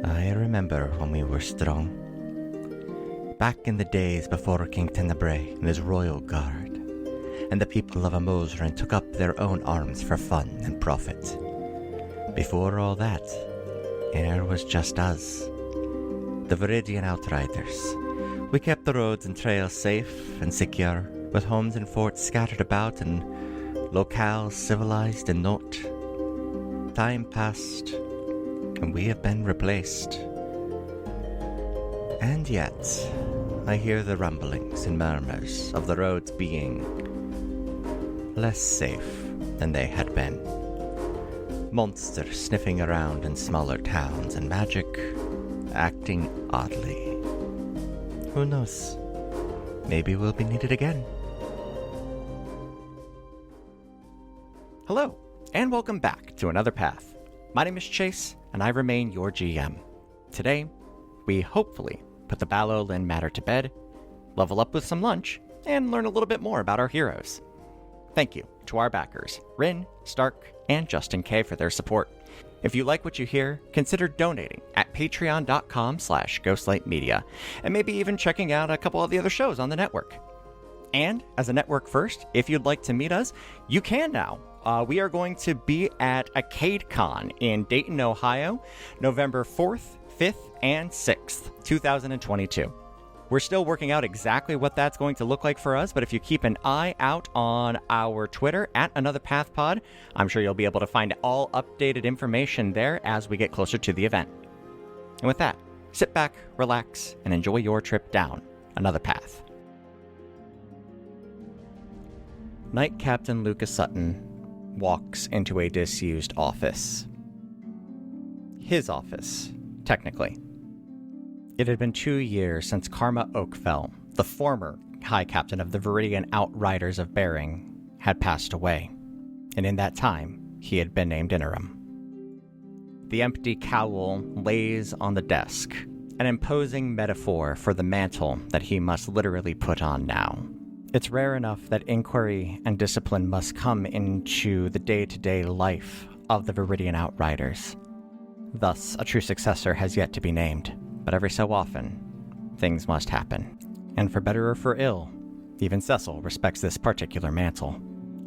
I remember when we were strong. Back in the days before King Tenebrae and his royal guard, and the people of Amosran took up their own arms for fun and profit. Before all that, there was just us, the Viridian Outriders. We kept the roads and trails safe and secure, with homes and forts scattered about and locales civilized and not. Time passed, and we have been replaced. And yet, I hear the rumblings and murmurs of the roads being less safe than they had been. Monsters sniffing around in smaller towns and magic acting oddly. Who knows? Maybe we'll be needed again. Hello, and welcome back to Another Path. My name is Chase, and I remain your GM. Today, we hopefully put the Balolin matter to bed, level up with some lunch, and learn a little bit more about our heroes. Thank you to our backers, Rin, Stark, and Justin K for their support. If you like what you hear, consider donating at patreon.com/ghostlightmedia, and maybe even checking out a couple of the other shows on the network. And as a network first, if you'd like to meet us, you can now. We are going to be at ArcadeCon in Dayton, Ohio, November 4th, 5th, and 6th, 2022. We're still working out exactly what that's going to look like for us, but if you keep an eye out on our Twitter, at Another Path Pod, I'm sure you'll be able to find all updated information there as we get closer to the event. And with that, sit back, relax, and enjoy your trip down another path. Knight Captain Lucas Sutton walks into a disused office. His office, technically. It had been 2 years since Karma Oakfell, the former High Captain of the Viridian Outriders of Bering, had passed away, and in that time, he had been named interim. The empty cowl lays on the desk, an imposing metaphor for the mantle that he must literally put on now. It's rare enough that inquiry and discipline must come into the day-to-day life of the Viridian Outriders. Thus, a true successor has yet to be named. But every so often, things must happen. And for better or for ill, even Cecil respects this particular mantle.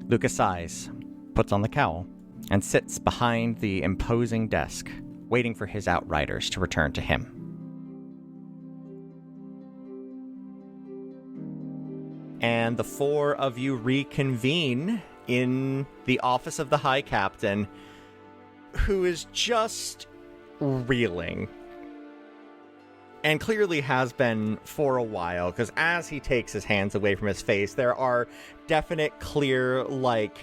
Lucas sighs, puts on the cowl, and sits behind the imposing desk, waiting for his outriders to return to him. And the four of you reconvene in the office of the High Captain, who is just reeling. And clearly has been for a while, because as he takes his hands away from his face, there are definite, clear, white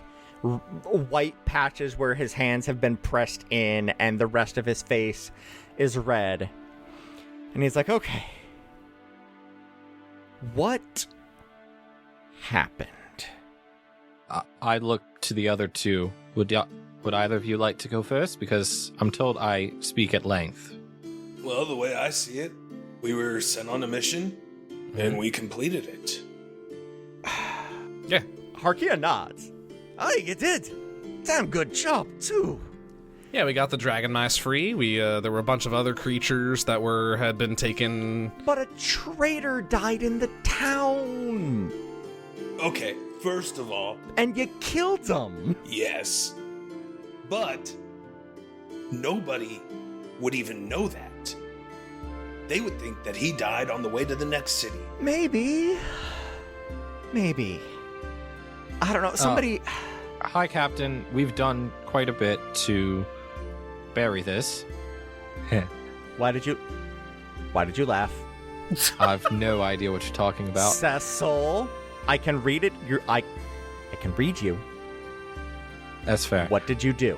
patches where his hands have been pressed in, and the rest of his face is red. And he's like, okay, what happened? I look to the other two. Would either of you like to go first? Because I'm told I speak at length. Well, the way I see it, we were sent on a mission, and we completed it. Yeah. Harkia nods. Aye, you did. Damn good job, too. Yeah, we got the dragon mice free. There were a bunch of other creatures that had been taken. But a traitor died in the town. Okay, first of all... And you killed him. Yes. But nobody would even know that. They would think that he died on the way to the next city. Maybe. I don't know, somebody... Hi, Captain. We've done quite a bit to bury this. Why did you laugh? I've no idea what you're talking about. Cecil, I can read it. I can read you. That's fair. What did you do?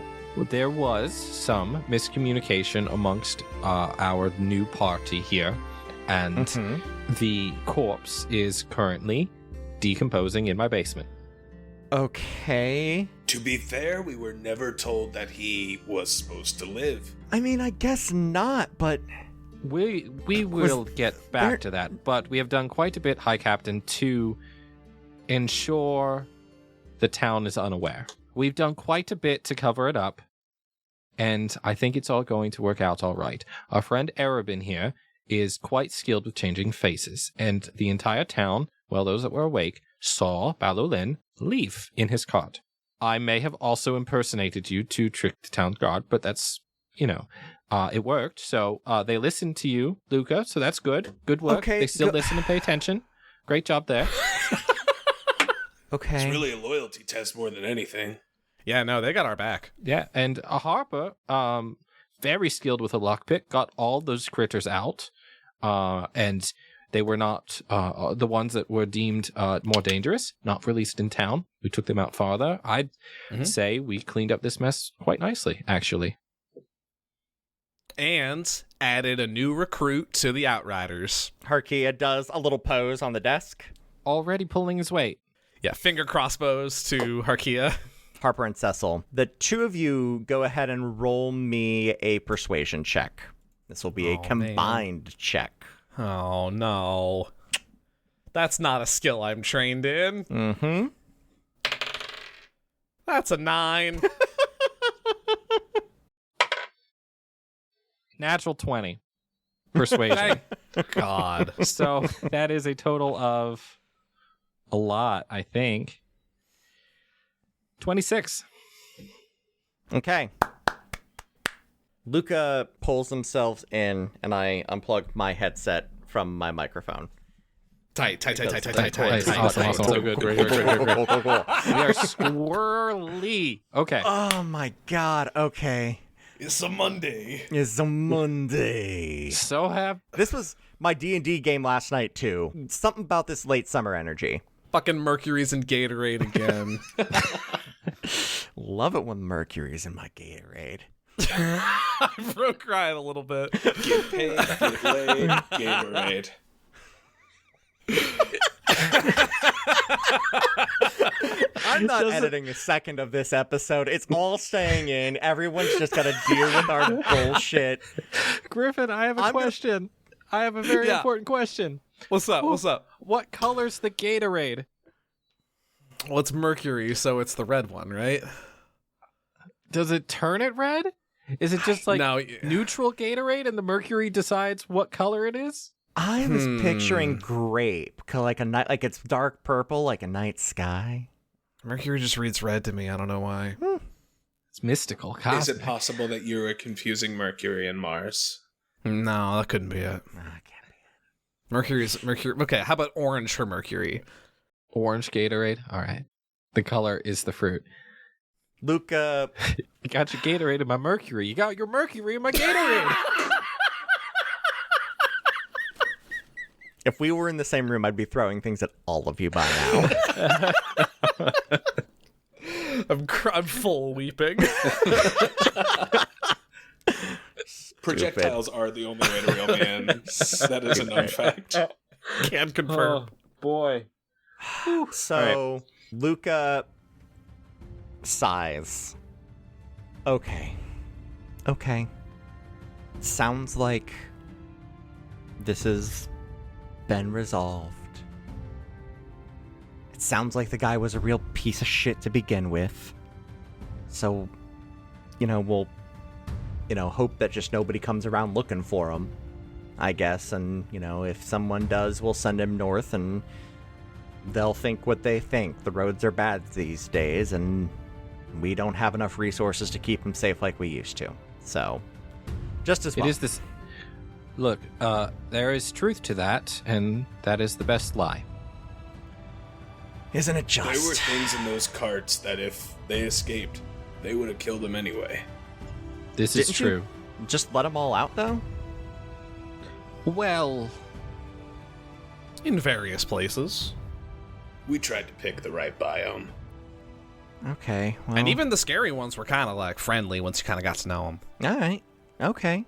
There was some miscommunication amongst our new party here, and the corpse is currently decomposing in my basement. Okay. To be fair, we were never told that he was supposed to live. I mean, I guess not, but... We will get back to that, but we have done quite a bit, High Captain, to ensure the town is unaware. We've done quite a bit to cover it up, and I think it's all going to work out all right. Our friend Arabin here is quite skilled with changing faces, and the entire town, well, those that were awake, saw Balolin leave in his cart. I may have also impersonated you to trick the town guard, but that's, it worked. So they listened to you, Luca, so that's good. Good work. Okay, they still listen and pay attention. Great job there. Okay. It's really a loyalty test more than anything. Yeah, no, they got our back. Yeah, and Harper, very skilled with a lockpick, got all those critters out, and they were not the ones that were deemed more dangerous, not released in town. We took them out farther. I'd say we cleaned up this mess quite nicely, actually. And added a new recruit to the Outriders. Harkia does a little pose on the desk. Already pulling his weight. Yeah, finger crossbows to Harkia. Harper and Cecil, the two of you go ahead and roll me a persuasion check. This will be a combined check. Oh, no. That's not a skill I'm trained in. Mm-hmm. That's a 9. Natural 20. Persuasion. Thank God. So that is a total of a lot, I think. 26. Okay. Luca pulls himself in, and I unplug my headset from my microphone. Tight. Awesome. So good. Great. We are squirrely. Okay. Oh my God. Okay. It's a Monday. It's a Monday. So happy. This was my D&D game last night, too. Something about this late summer energy. Fucking Mercury's in Gatorade again. Love it when Mercury's in my Gatorade. I broke crying a little bit. Get paid, get laid, Gatorade. I'm not editing a second of this episode. It's all staying in. Everyone's just got to deal with our bullshit. Griffin, I have a question. I have a very important question. What's up? What color's the Gatorade? Well, it's Mercury, so it's the red one, right? Does it turn it red? Is it just like neutral Gatorade and the Mercury decides what color it is? I was picturing grape, like a night, like it's dark purple, like a night sky. Mercury just reads red to me. I don't know why. It's mystical. Cosmic. Is it possible that you are confusing Mercury and Mars? No, that couldn't be it. No, that can't be it. Mercury. Okay, how about orange for Mercury? Orange Gatorade. All right. The color is the fruit. Luca, you got your Gatorade in my Mercury. You got your Mercury in my Gatorade. If we were in the same room, I'd be throwing things at all of you by now. I'm full weeping. Projectiles are the only way to reel me in. That is a known fact. Can confirm. Oh, boy. So, right. Luca sighs. Okay. Sounds like this has been resolved. It sounds like the guy was a real piece of shit to begin with. So, we'll, hope that just nobody comes around looking for him, I guess. And, if someone does, we'll send him north and they'll think what they think. The roads are bad these days and we don't have enough resources to keep him safe like we used to. So, just as well. It is this. Look, there is truth to that, and that is the best lie. Isn't it just? There were things in those carts that if they escaped, they would have killed them anyway. This is true. Just let them all out, though? Well, in various places. We tried to pick the right biome. Okay, well... And even the scary ones were kind of, like, friendly once you kind of got to know them. All right. Okay.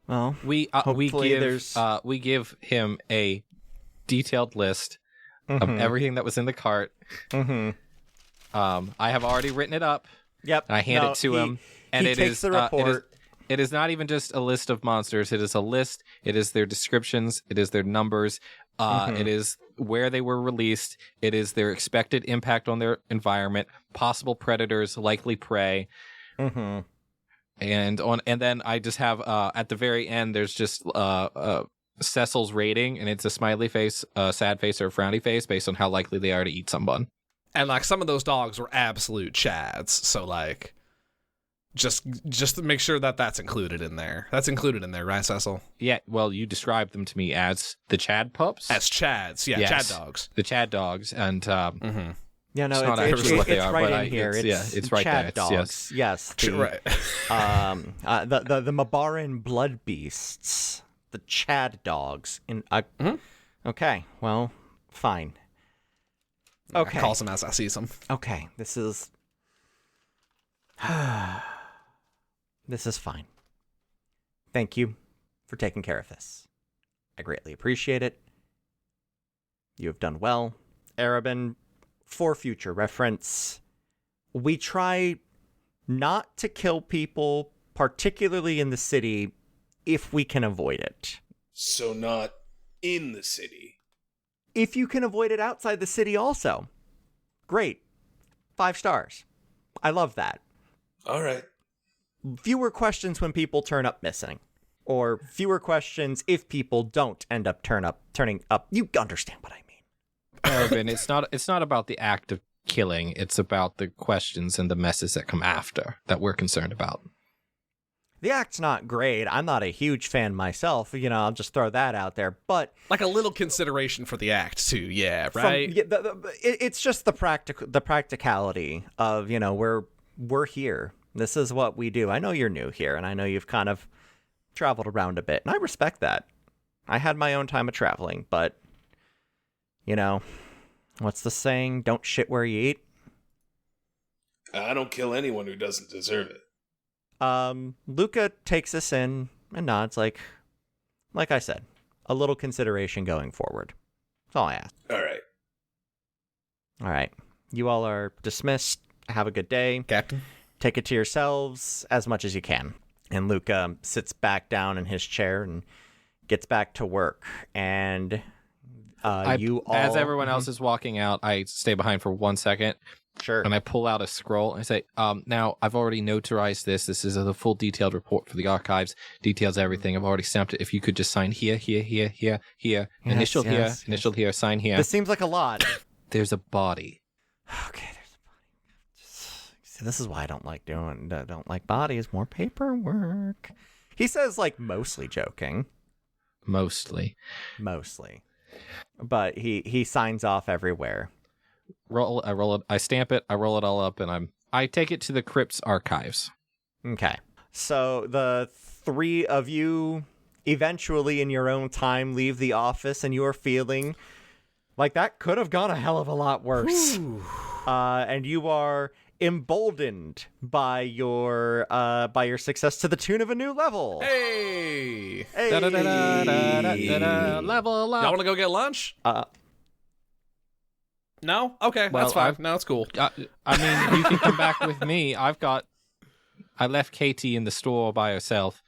Well, we give him a detailed list of everything that was in the cart. Mm-hmm. I have already written it up. Yep. I hand it to him, and it is the report. It is not even just a list of monsters. It is a list. It is their descriptions. It is their numbers. It is where they were released. It is their expected impact on their environment, possible predators, likely prey. Mm-hmm. And then I just have at the very end there's just Cecil's rating, and it's a smiley face, a sad face, or a frowny face based on how likely they are to eat someone. And like some of those dogs were absolute chads, so like just to make sure that that's included in there. That's included in there, right, Cecil? Yeah, well, you described them to me as the Chad pups. As chads, yeah, Yes. Chad dogs. The Chad dogs, and Yeah, no, It's not it's actually what they are, right but in here. it's right Chad there. dogs. Yes. The, Right. the Mabaran blood beasts, the Chad dogs. Okay, well, fine. Okay. I calls them as I see them. Okay, this is this is fine. Thank you for taking care of this. I greatly appreciate it. You have done well, Arabin. For future reference, we try not to kill people, particularly in the city, if we can avoid it. So not in the city. If you can avoid it outside the city also, great. 5 stars. I love that. All right. Fewer questions when people turn up missing, or fewer questions if people don't end up turning up. You understand what I mean. Arvin, it's not about the act of killing. It's about the questions and the messes that come after that we're concerned about. The act's not great. I'm not a huge fan myself. You know, I'll just throw that out there. But Like a little consideration for the act too, yeah, right? It's just the practicality of, you know, we're here. This is what we do. I know you're new here, and I know you've kind of traveled around a bit, and I respect that. I had my own time of traveling, but, you know, what's the saying? Don't shit where you eat. I don't kill anyone who doesn't deserve it. Luca takes us in and nods like I said, a little consideration going forward. That's all I ask. All right. All right. You all are dismissed. Have a good day. Captain? Take it to yourselves as much as you can. And Luca sits back down in his chair and gets back to work. And you all... As everyone else is walking out, I stay behind for 1 second. Sure. And I pull out a scroll and I say, now I've already notarized this. This is a full detailed report for the archives. Details everything. I've already stamped it. If you could just sign here, here. Yes, initial yes. here, initial here, sign here. This seems like a lot. There's a body. Okay, there's a body. See, this is why I don't like bodies. More paperwork. He says, like, mostly joking. Mostly. But he signs off everywhere. I stamp it, I roll it all up, and I take it to the crypt's archives. Okay. So the 3 of you eventually in your own time leave the office, and you're feeling like that could have gone a hell of a lot worse. And you are emboldened by your success to the tune of a new level. Hey! Hey! Da-da-da-da-da-da-da-da. Level up. Y'all want to go get lunch? No? Okay, Well, that's fine. No, it's cool. I mean, you can come back with me. I left Katie in the store by herself.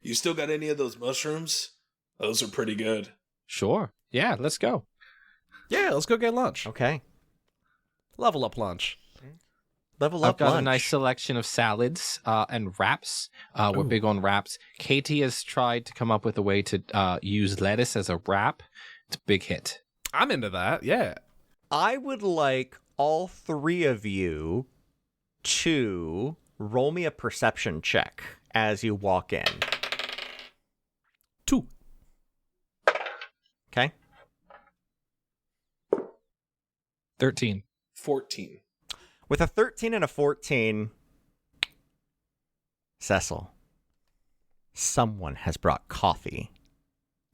You still got any of those mushrooms? Those are pretty good. Sure. Yeah, let's go. Yeah, let's go get lunch. Okay. Level up lunch. Level up I've got lunch. a nice selection of salads and wraps. We're big on wraps. Katie has tried to come up with a way to use lettuce as a wrap. It's a big hit. I'm into that, yeah. I would like all 3 of you to roll me a perception check as you walk in. 2. Okay? 13. 14. With a 13 and a 14, Cecil, someone has brought coffee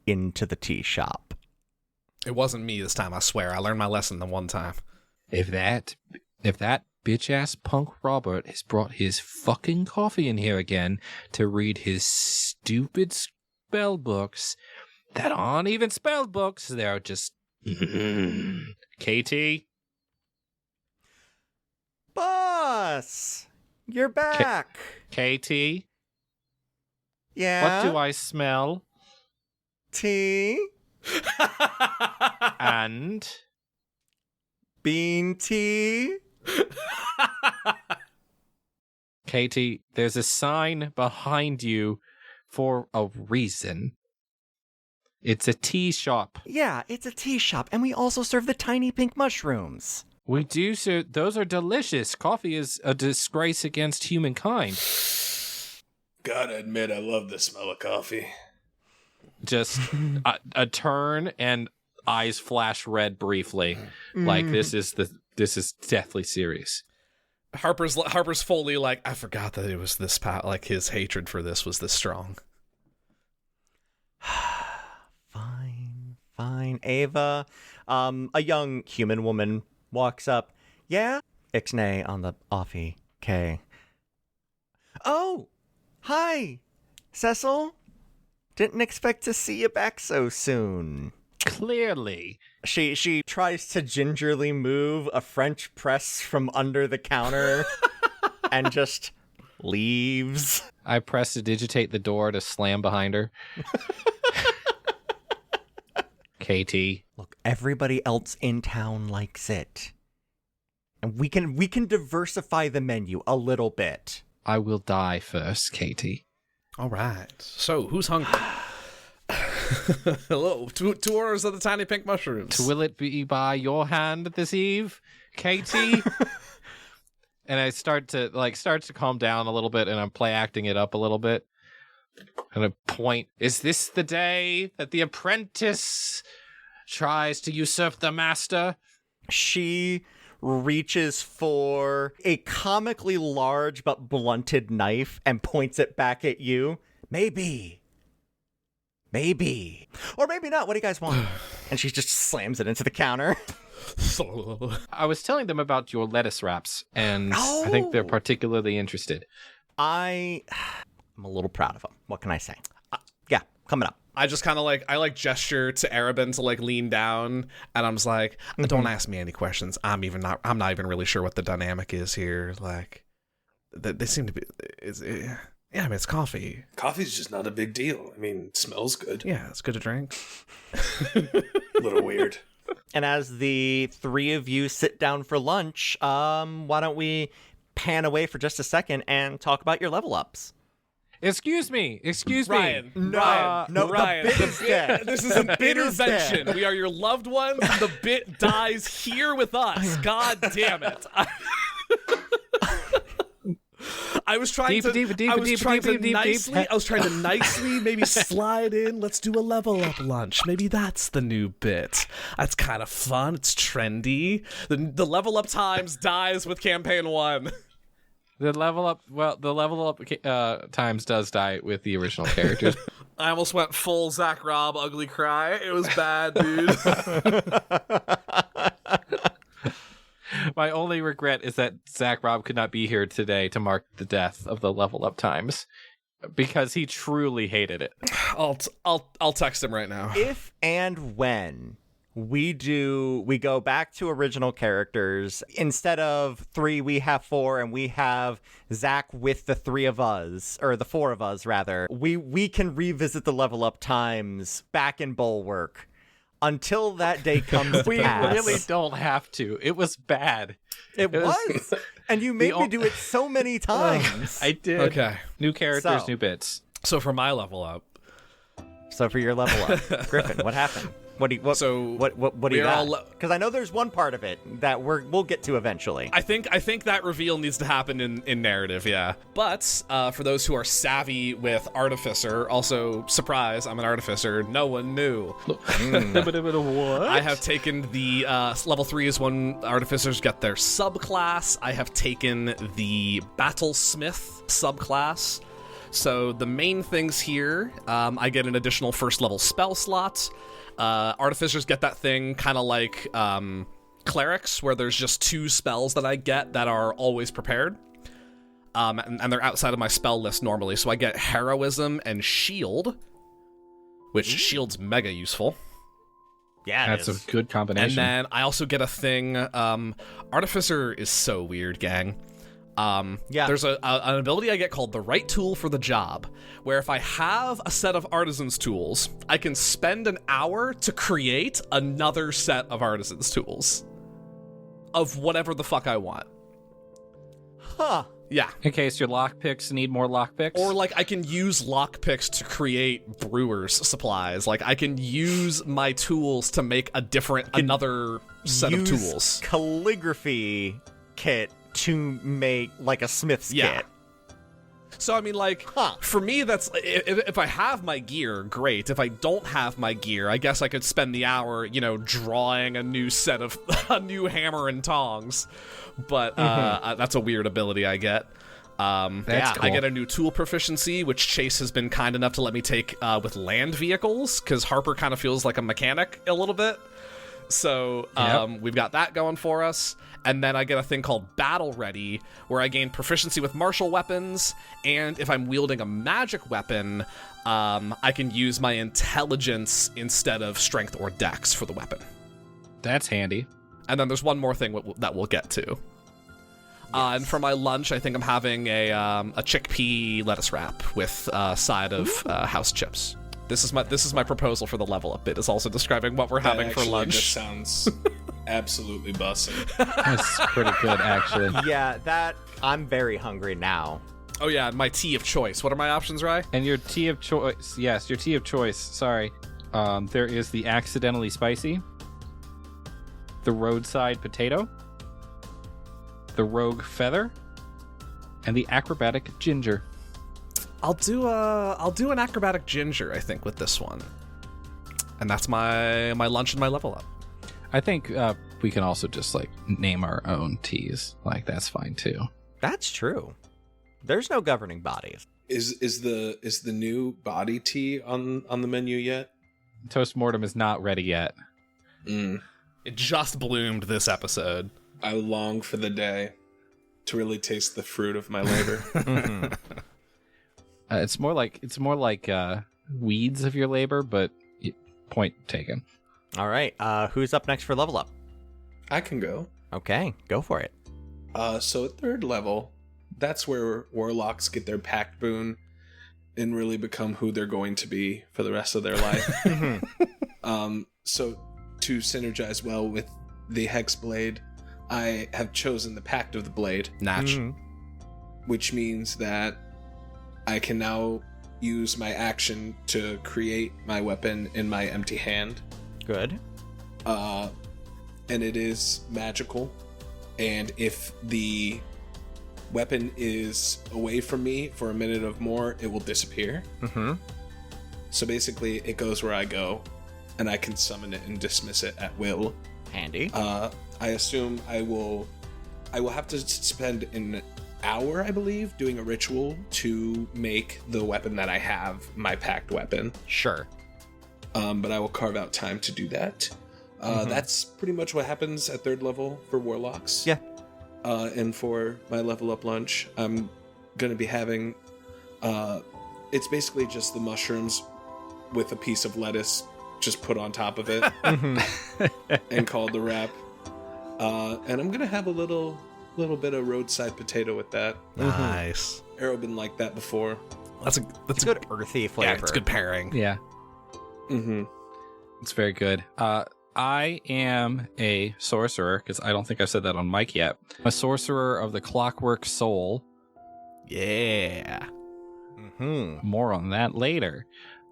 into the tea shop. It wasn't me this time, I swear. I learned my lesson the one time. If that bitch-ass punk Robert has brought his fucking coffee in here again to read his stupid spell books that aren't even spell books, they're just... Katie? Boss! You're back! Katie? Yeah? What do I smell? Tea? And bean tea. Katie, there's a sign behind you for a reason. It's a tea shop. Yeah, it's a tea shop, and we also serve the tiny pink mushrooms. We do, so those are delicious. Coffee is a disgrace against humankind. Gotta admit, I love the smell of coffee. Just a turn and eyes flash red briefly. Like this is deathly serious. Harper's fully like, I forgot that it was this like his hatred for this was this strong. Fine. Ava, a young human woman walks up. Yeah? Ixnay on the offie. K. Oh! Hi! Cecil? Didn't expect to see you back so soon. Clearly. She tries to gingerly move a French press from under the counter and just leaves. I press to digitate the door to slam behind her. Katie. Look, everybody else in town likes it. And we can diversify the menu a little bit. I will die first, Katie. All right. So, who's hungry? Hello. Two orders of the tiny pink mushrooms. Will it be by your hand this eve, Katie? And I start to calm down a little bit, and I'm play acting it up a little bit. And I point, is this the day that the apprentice tries to usurp the master? She reaches for a comically large but blunted knife and points it back at you. Maybe. Or maybe not. What do you guys want? And she just slams it into the counter. I was telling them about your lettuce wraps, and I think they're particularly interested. I'm a little proud of them. What can I say? Yeah, coming up. I just kind of I gesture to Arabin to lean down, and I'm just like, don't ask me any questions. I'm not even really sure what the dynamic is here. Like, they seem to be. Yeah, I mean, it's coffee. Coffee's just not a big deal. I mean, it smells good. Yeah, it's good to drink. A little weird. And as the three of you sit down for lunch, why don't we pan away for just a second and talk about your level ups? Excuse me. Ryan, Ryan, Ryan, the bit is dead. This is an intervention. We are your loved ones. The bit dies here with us. God damn it. I was trying to nicely maybe slide in. Let's do a level up lunch. Maybe that's the new bit. That's kind of fun. It's trendy. The level up times dies with campaign 1. The level up times does die with the original characters. I almost went full Zach Robb ugly cry. It was bad, dude. My only regret is that Zach Robb could not be here today to mark the death of the level up times, because he truly hated it. I'll text him right now. If and when we go back to original characters, instead of 3, we have 4, and we have Zach with the 3 of us, or the 4 of us rather, we can revisit the level up times back in Bulwark. Until that day comes to We pass. really don't have to. It was bad. It was. And you made me do it so many times. I did. Okay. New characters, So. new bits. So for my level up, So for your level up, Griffin, what happened? What do you got? Because I know there's one part of it that we'll get to eventually. I think that reveal needs to happen in narrative, yeah. But for those who are savvy with Artificer, also surprise, I'm an Artificer. No one knew. What? I have taken the level 3 is when Artificers get their subclass. I have taken the Battlesmith subclass. So the main things here, I get an additional first level spell slot. Artificers get that thing kind of like clerics, where there's just 2 spells that I get that are always prepared. And they're outside of my spell list normally. So I get Heroism and Shield, which Shield's mega useful. Yeah, That's a good combination. And then I also get a thing. Artificer is so weird, gang. There's an ability I get called the right tool for the job, where if I have a set of artisan's tools, I can spend an hour to create another set of artisan's tools of whatever the fuck I want. Huh. Yeah. In case your lockpicks need more lockpicks. Or, like, I can use lockpicks to create brewer's supplies. Like, I can use my tools to make another set of tools. Calligraphy kit to make, like, a smith's kit. So, I mean, like, for me, that's... If I have my gear, great. If I don't have my gear, I guess I could spend the hour, drawing a new set of... a new hammer and tongs. But that's a weird ability I get. That's cool. I get a new tool proficiency, which Chase has been kind enough to let me take with land vehicles, because Harper kind of feels like a mechanic a little bit. So we've got that going for us. And then I get a thing called Battle Ready, where I gain proficiency with martial weapons, and if I'm wielding a magic weapon, I can use my intelligence instead of strength or dex for the weapon. That's handy. And then there's one more thing that we'll get to. And for my lunch, I think I'm having a chickpea lettuce wrap with a side of house chips. This is my proposal for the level up bit. Is also describing what we're having for lunch. Just sounds absolutely bussin'. That's pretty good, actually. Yeah, I'm very hungry now. Oh yeah, my tea of choice. What are my options, Rye? And your tea of choice, yes, your tea of choice, sorry. There is the accidentally spicy, the roadside potato, the rogue feather, and the acrobatic ginger. I'll do an acrobatic ginger, I think, with this one. And that's my lunch and my level up. I think we can also just like name our own teas. Like that's fine too. That's true. There's no governing bodies. Is the new body tea on the menu yet? Toast Mortem is not ready yet. It just bloomed this episode. I long for the day to really taste the fruit of my labor. It's more like weeds of your labor, but point taken. All right. Who's up next for level up? I can go. Okay, go for it. So at 3rd level, that's where warlocks get their pact boon and really become who they're going to be for the rest of their life. So to synergize well with the Hex Blade, I have chosen the Pact of the Blade. Natch. Which means that I can now use my action to create my weapon in my empty hand. Good. And it is magical. And if the weapon is away from me for a minute or more, it will disappear. So basically, it goes where I go, and I can summon it and dismiss it at will. Handy. I assume I will have to spend an hour, I believe, doing a ritual to make the weapon that I have my pact weapon. Sure. But I will carve out time to do that. That's pretty much what happens at 3rd level for warlocks. Yeah. And for my level up lunch, I'm going to be having... it's basically just the mushrooms with a piece of lettuce just put on top of it and called the wrap. And I'm going to have a little bit of roadside potato with that. Nice. Arrow been like that before. That's a good earthy flavor. Yeah, it's a good pairing. Yeah. It's very good. I am a sorcerer, because I don't think I've said that on mic yet. I'm a sorcerer of the Clockwork Soul. Yeah. More on that later.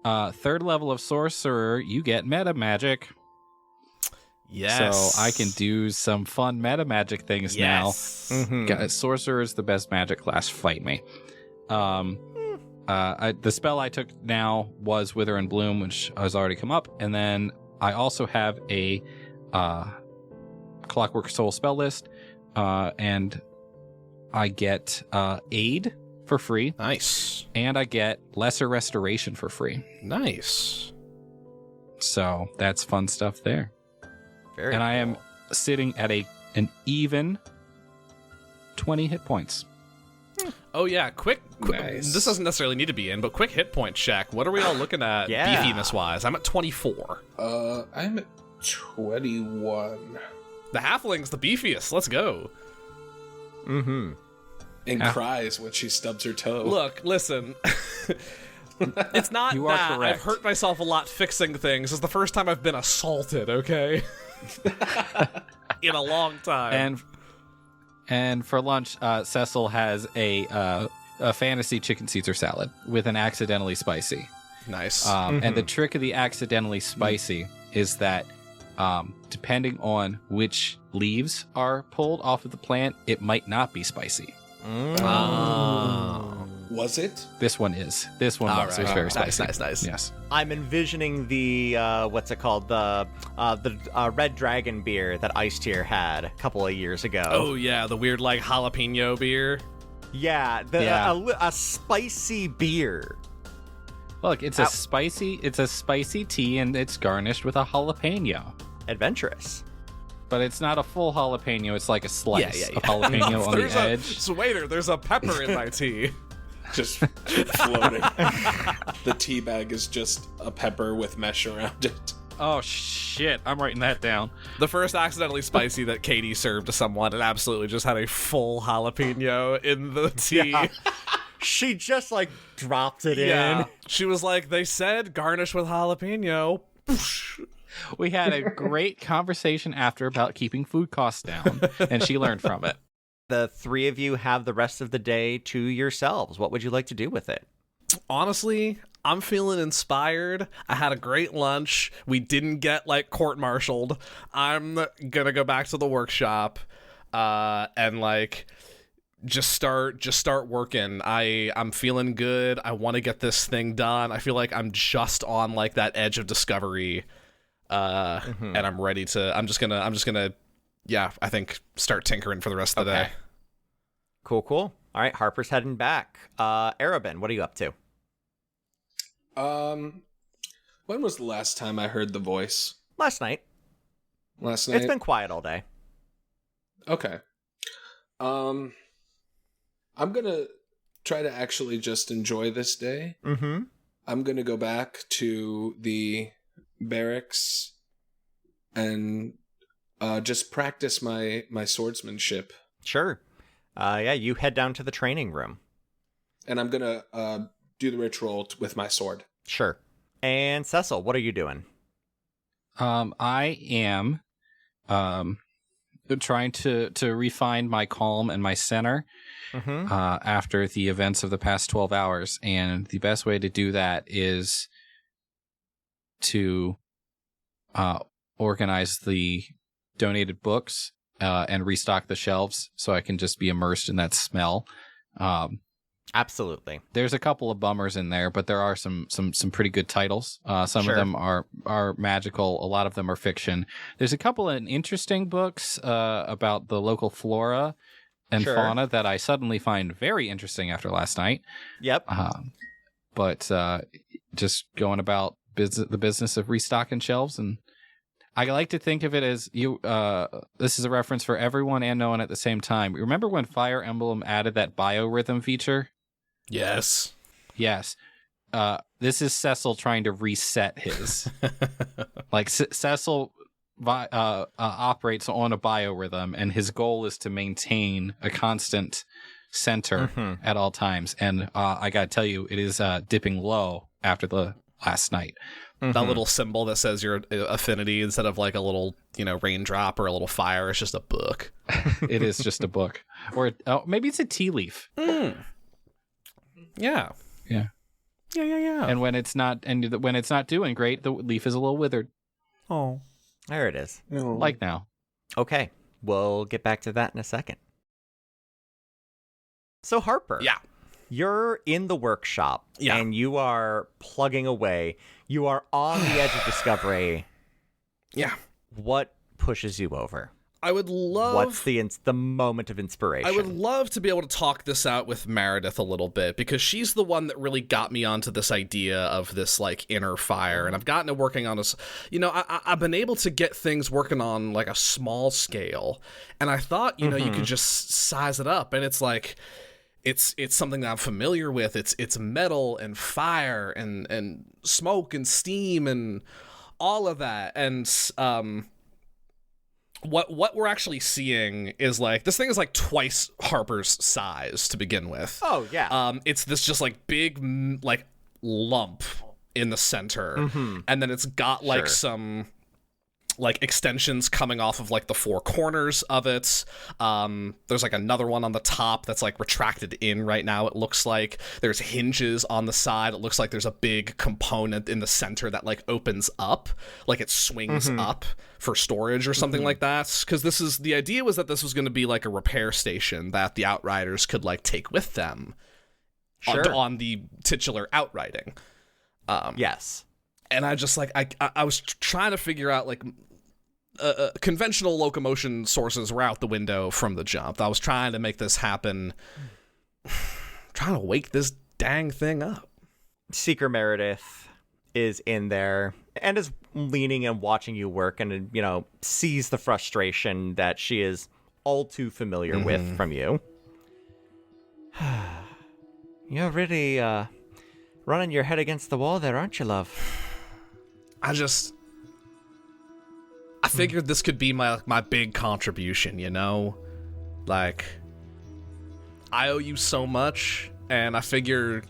3rd level of sorcerer, you get meta magic. Yes. So I can do some fun meta magic things now. Sorcerer is the best magic class. Fight me. The spell I took now was Wither and Bloom, which has already come up, and then I also have a Clockwork Soul spell list, and I get Aid for free. Nice. And I get Lesser Restoration for free. Nice. So that's fun stuff there. Very and I cool. am sitting at an even 20 hit points. Oh yeah, quick. Nice. This doesn't necessarily need to be in, but quick hit point check. What are we all looking at beefiness wise? I'm at 24. I'm at 21. The halfling's the beefiest. Let's go. and cries when she stubs her toe. Look, listen. It's not You are that. correct. I've hurt myself a lot fixing things. It's the first time I've been assaulted, okay? In a long time. And for lunch, Cecil has a fantasy chicken Caesar salad with an accidentally spicy. Nice. And the trick of the accidentally spicy is that depending on which leaves are pulled off of the plant, it might not be spicy. Was it? This one is. This one was. It was very spicy. Nice. Yes. I'm envisioning the what's it called, the Red Dragon beer that Iced here had a couple of years ago. Oh yeah, the weird like jalapeno beer. Yeah, a spicy beer. Look, it's a spicy tea, and it's garnished with a jalapeno. Adventurous. But it's not a full jalapeno. It's like a slice Yeah. of jalapeno on the edge. So waiter, there's a pepper in my tea. Just floating. The tea bag is just a pepper with mesh around it. Oh shit! I'm writing that down. The first accidentally spicy that Katie served to someone, it absolutely just had a full jalapeno in the tea. Yeah. She just like dropped it Yeah. in. She was like, they said garnish with jalapeno. We had a great conversation after about keeping food costs down, and she learned from it. The three of you have the rest of the day to yourselves. What would you like to do with it? Honestly, I'm feeling inspired. I had a great lunch. We didn't get like court-martialed. I'm gonna go back to the workshop and like just start working. I'm feeling good. I want to get this thing done. I feel like I'm just on like that edge of discovery. And I'm ready to I'm just gonna yeah, I think start tinkering for the rest of the day. Cool. All right, Harper's heading back. Arabin, what are you up to? When was the last time I heard the voice? Last night. Last night? It's been quiet all day. Okay. I'm gonna try to actually just enjoy this day. Mm-hmm. I'm gonna go back to the barracks and just practice my swordsmanship. Sure. Yeah, you head down to the training room. And I'm gonna do the ritual with my sword. Sure. And Cecil, what are you doing? I am trying to refine my calm and my center after the events of the past 12 hours. And the best way to do that is to organize the donated books and restock the shelves so I can just be immersed in that smell. Absolutely. There's a couple of bummers in there, but there are some pretty good titles. Some Sure. of them are magical. A lot of them are fiction. There's a couple of interesting books about the local flora and Sure. fauna that I suddenly find very interesting after last night. Yep. But just going about the business of restocking shelves, and I like to think of it as this is a reference for everyone and no one at the same time. Remember when Fire Emblem added that biorhythm feature? Yes. Yes. This is Cecil trying to reset his. Like Cecil operates on a biorhythm, and his goal is to maintain a constant center at all times. And I gotta tell you, it is dipping low after the last night. That little symbol that says your affinity instead of like a little, raindrop or a little fire. It's just a book. It is just a book, or maybe it's a tea leaf. Yeah. Yeah. Yeah. And when it's not doing great, the leaf is a little withered, Oh. There it is. like now. Okay. We'll get back to that in a second. So, Harper. Yeah. You're in the workshop. Yeah. And you are plugging away. You are on the edge of discovery. Yeah. What pushes you over? I would love... What's the moment of inspiration? I would love to be able to talk this out with Meredith a little bit, because she's the one that really got me onto this idea of this like inner fire, and I've gotten it working on this. I've been able to get things working on like a small scale, and I thought you could just size it up, and it's like it's something that I'm familiar with. It's metal and fire and smoke and steam and all of that, and what we're actually seeing is like this thing is like twice Harper's size to begin with. Oh yeah. It's this just like big like lump in the center, and then it's got like some like extensions coming off of like the four corners of it. There's like another one on the top that's like retracted in right now. It looks like there's hinges on the side. It looks like there's a big component in the center that like opens up, like it swings up for storage or something like that. Because the idea was that this was going to be like a repair station that the Outriders could like take with them on the titular outriding. Yes. And I just like I was trying to figure out like conventional locomotion sources were out the window from the jump. I was trying to make this happen, trying to wake this dang thing up. Seeker Meredith is in there and is leaning and watching you work, and sees the frustration that she is all too familiar with from you. You're really running your head against the wall there, aren't you, love? I figured this could be my big contribution, Like, I owe you so much, and I figured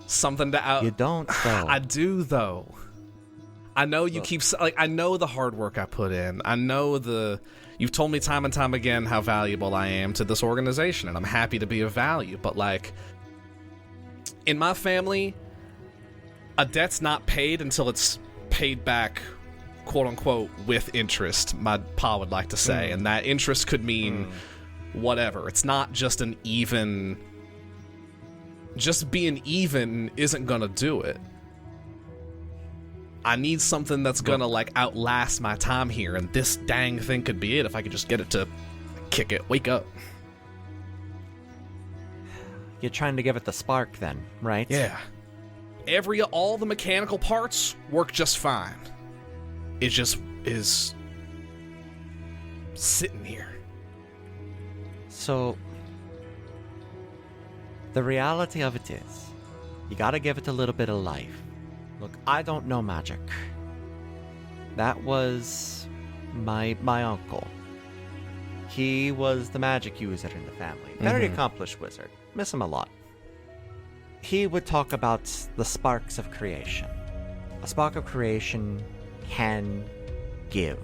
something to You don't, though. I do, though. I know you I know the hard work I put in. I know you've told me time and time again how valuable I am to this organization, and I'm happy to be of value, but, like, in my family, a debt's not paid until it's paid back, quote unquote, with interest, my pa would like to say. And that interest could mean whatever. It's not just an even. Just being even isn't gonna do it. I need something that's gonna like outlast my time here, and this dang thing could be it if I could just get it to kick it. Wake up. You're trying to give it the spark then, right? Yeah. All the mechanical parts work just fine. It just is sitting here. So, the reality of it is, you gotta give it a little bit of life. Look, I don't know magic. That was my uncle. He was the magic user in the family. Very accomplished wizard. Miss him a lot. He would talk about the sparks of creation. A spark of creation can give,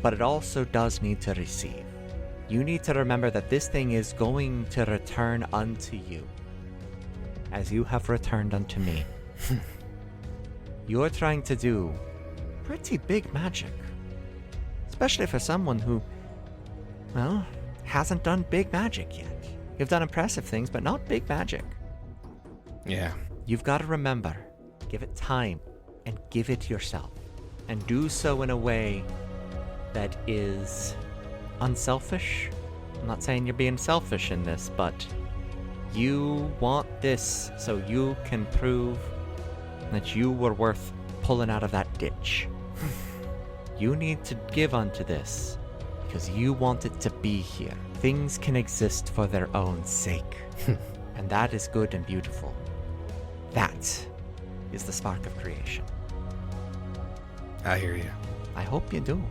but it also does need to receive. You need to remember that this thing is going to return unto you, as you have returned unto me. You're trying to do pretty big magic, especially for someone who, well, hasn't done big magic yet. You've done impressive things, but not big magic. Yeah. You've got to remember, give it time and give it yourself. And do so in a way that is unselfish. I'm not saying you're being selfish in this, but you want this so you can prove that you were worth pulling out of that ditch. You need to give unto this because you want it to be here. Things can exist for their own sake, and that is good and beautiful. That is the spark of creation. I hear you. I hope you do.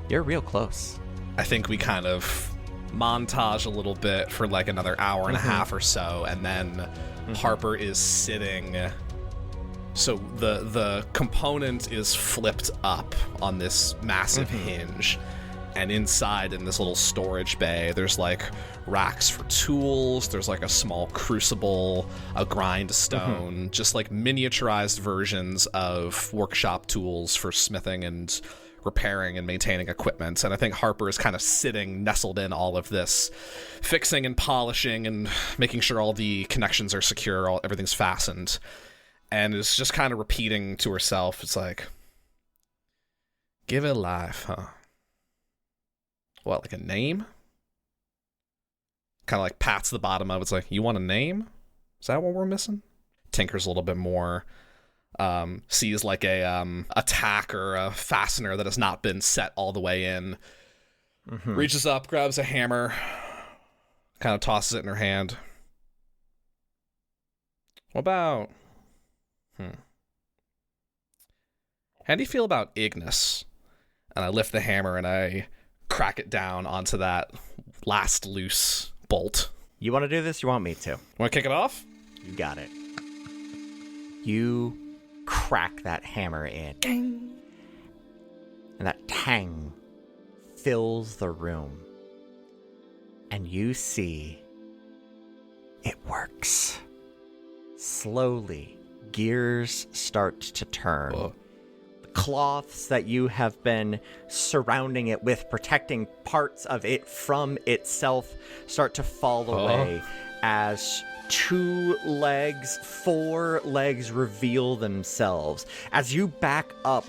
You're real close. I think we kind of montage a little bit for like another hour and a half or so, and then Harper is sitting. So the component is flipped up on this massive hinge. And inside, in this little storage bay, there's like racks for tools, there's like a small crucible, a grindstone, just like miniaturized versions of workshop tools for smithing and repairing and maintaining equipment. And I think Harper is kind of sitting nestled in all of this, fixing and polishing and making sure all the connections are secure, everything's fastened. And is just kind of repeating to herself, it's like, give it life, huh? What, like a name? Kind of like pats the bottom of it. It's like, you want a name? Is that what we're missing? Tinkers a little bit more. Sees like a tack or a fastener that has not been set all the way in. Reaches up, grabs a hammer, kind of tosses it in her hand. What about... How do you feel about Ignis? and I lift the hammer and I crack it down onto that last loose bolt. You want to do this? You want me to? Want to kick it off? You got it. You crack that hammer in. Ding. And that tang fills the room. And you see it works. Slowly, gears start to turn. Whoa. The cloths that you have been surrounding it with, protecting parts of it from itself, start to fall away as 2 legs, 4 legs reveal themselves. As you back up,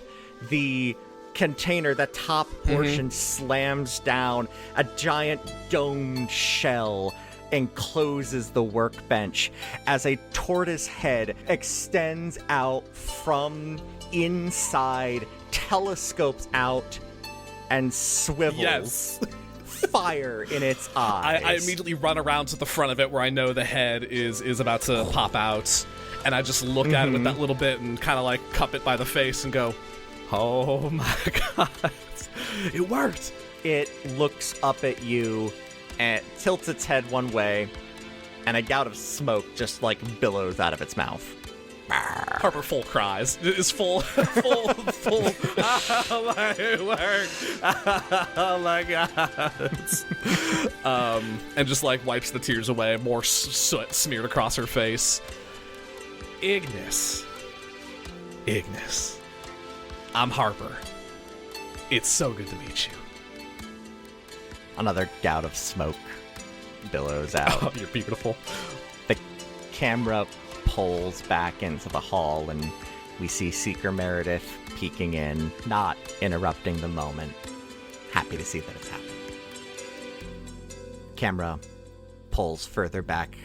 the container, the top portion slams down. A giant domed shell encloses the workbench as a tortoise head extends out from inside, telescopes out, and swivels. Yes. Fire in its eyes. I immediately run around to the front of it where I know the head is about to pop out, and I just look at it with that little bit and kind of like cup it by the face and go, oh my god, it worked. It looks up at you and tilts its head one way, and a gout of smoke just like billows out of its mouth. Harper full cries. It is full. Oh my word. Oh my god. And just like wipes the tears away, more soot smeared across her face. Ignis. I'm Harper. It's so good to meet you. Another gout of smoke billows out. Oh, you're beautiful. The camera pulls back into the hall, and we see Seeker Meredith peeking in, not interrupting the moment. Happy to see that it's happening. Camera pulls further back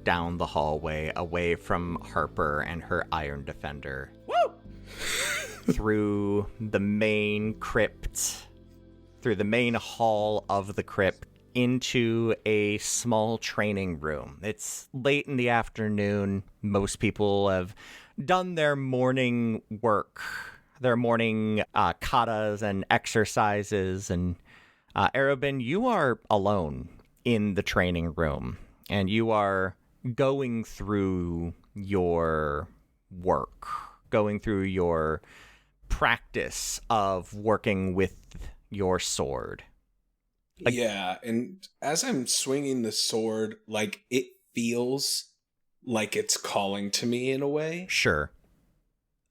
down the hallway, away from Harper and her Iron Defender. Woo! Through the main crypt, through the main hall of the crypt, into a small training room. It's late in the afternoon. Most people have done their morning work, their morning katas and exercises. And Arabin, you are alone in the training room, and you are going through your work, going through your practice of working with your sword. Yeah, and as I'm swinging the sword, like, it feels like it's calling to me in a way. Sure.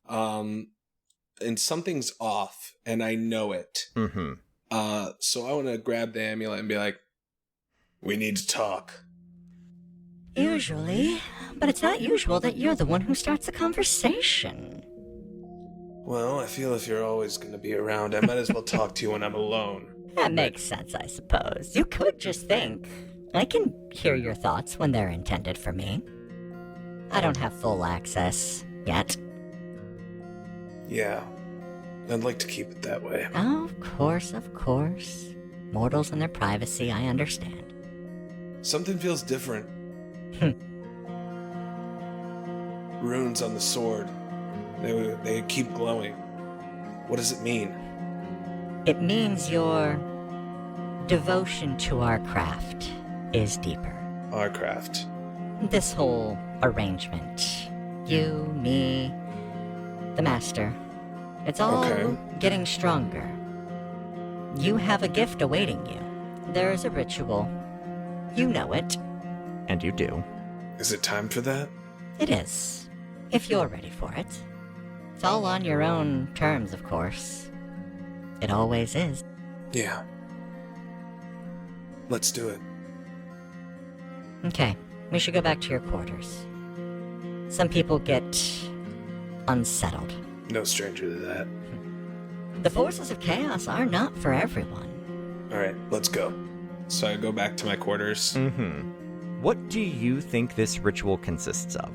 And something's off, and I know it. Mm-hmm. So I want to grab the amulet and be like, we need to talk. Usually, but it's not usual that you're the one who starts the conversation. Well, I feel if you're always going to be around, I might as well talk to you when I'm alone. That makes sense, I suppose. You could just think, I can hear your thoughts when they're intended for me. I don't have full access yet. Yeah, I'd like to keep it that way. Of course, of course. Mortals and their privacy, I understand. Something feels different. Runes on the sword. They keep glowing. What does it mean? It means your devotion to our craft is deeper. Our craft. This whole arrangement. You, me, the master. It's all Okay. getting stronger. You have a gift awaiting you. There's a ritual. You know it. And you do. Is it time for that? It is. If you're ready for it. It's all on your own terms, of course. It always is. Yeah. Let's do it. Okay, we should go back to your quarters. Some people get unsettled. No stranger to that. The forces of chaos are not for everyone. Alright, let's go. So I go back to my quarters. Mm-hmm. What do you think this ritual consists of?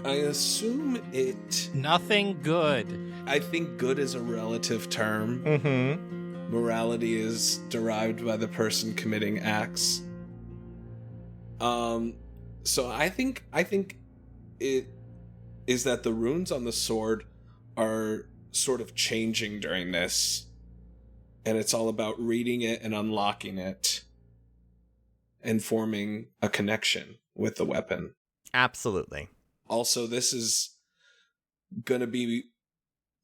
I assume it... Nothing good. I think good is a relative term. Mm-hmm. Morality is derived by the person committing acts. So I think it is that the runes on the sword are sort of changing during this. And it's all about reading it and unlocking it and forming a connection with the weapon. Absolutely. Also, this is going to be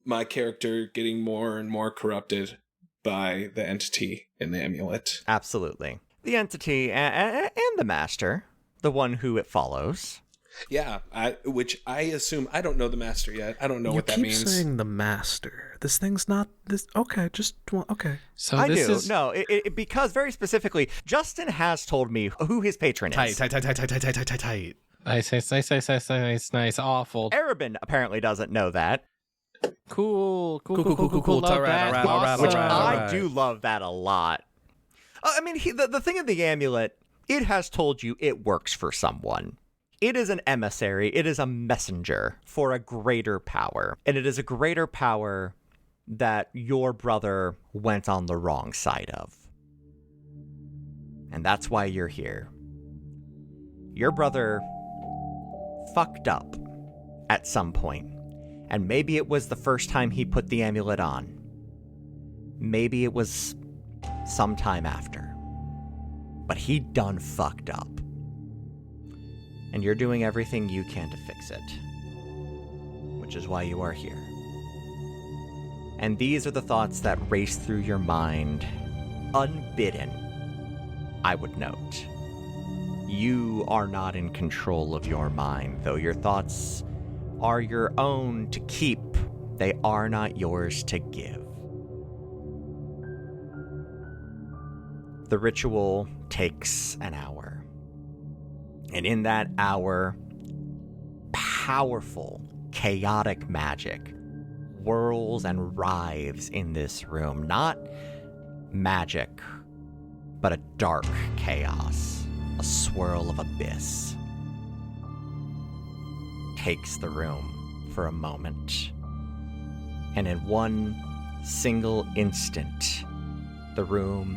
my character getting more and more corrupted by the entity in the amulet. Absolutely. The entity and the master, the one who it follows. Yeah, which I assume, I don't know the master yet. I don't know what that means. You keep saying the master. This thing's not this. Okay, okay. So I this do. is No, because very specifically, Justin has told me who his patron is. Tight. nice, awful. Arabin apparently doesn't know that. Cool. Cool. Love that. Alright, Which alright. I do love that a lot. I mean, the thing of the amulet, it has told you it works for someone. It is an emissary. It is a messenger for a greater power. And it is a greater power that your brother went on the wrong side of. And that's why you're here. Your brother fucked up at some point. And maybe it was the first time he put the amulet on. Maybe it was sometime after. But he done fucked up. And you're doing everything you can to fix it. Which is why you are here. And these are the thoughts that race through your mind, unbidden, I would note. You are not in control of your mind, though your thoughts are your own to keep. They are not yours to give. The ritual takes an hour. And in that hour, powerful, chaotic magic whirls and writhes in this room. Not magic, but a dark chaos, a swirl of abyss. Takes the room for a moment. And in one single instant, the room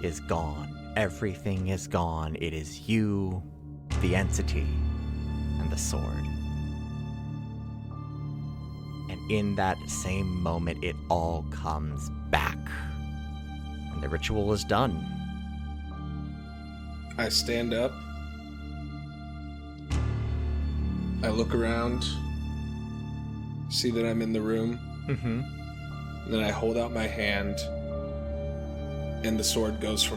is gone. Everything is gone. It is you, the entity, and the sword. And in that same moment, it all comes back. And the ritual is done. I stand up. I look around. See that I'm in the room. Mm-hmm. Then I hold out my hand. And the sword goes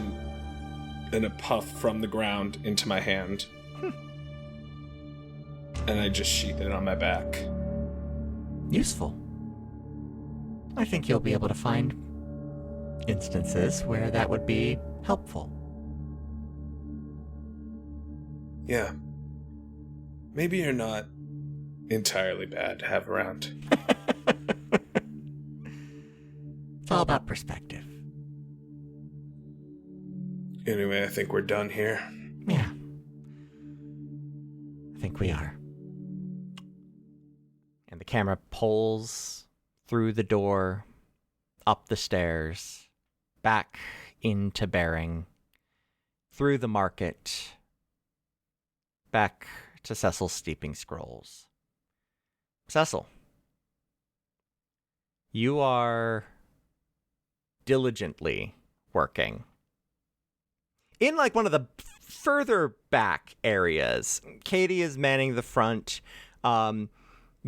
in a puff from the ground into my hand. And I just sheath it on my back. Useful. I think you'll be able to find instances where that would be helpful. Yeah. Maybe you're not entirely bad to have around. It's all about perspective. Anyway, I think we're done here. Yeah. I think we are. And the camera pulls through the door, up the stairs, back into Bering, through the market, back to Cecil's Steeping Scrolls. Cecil, you are diligently working in like one of the further back areas. Katie is manning the front.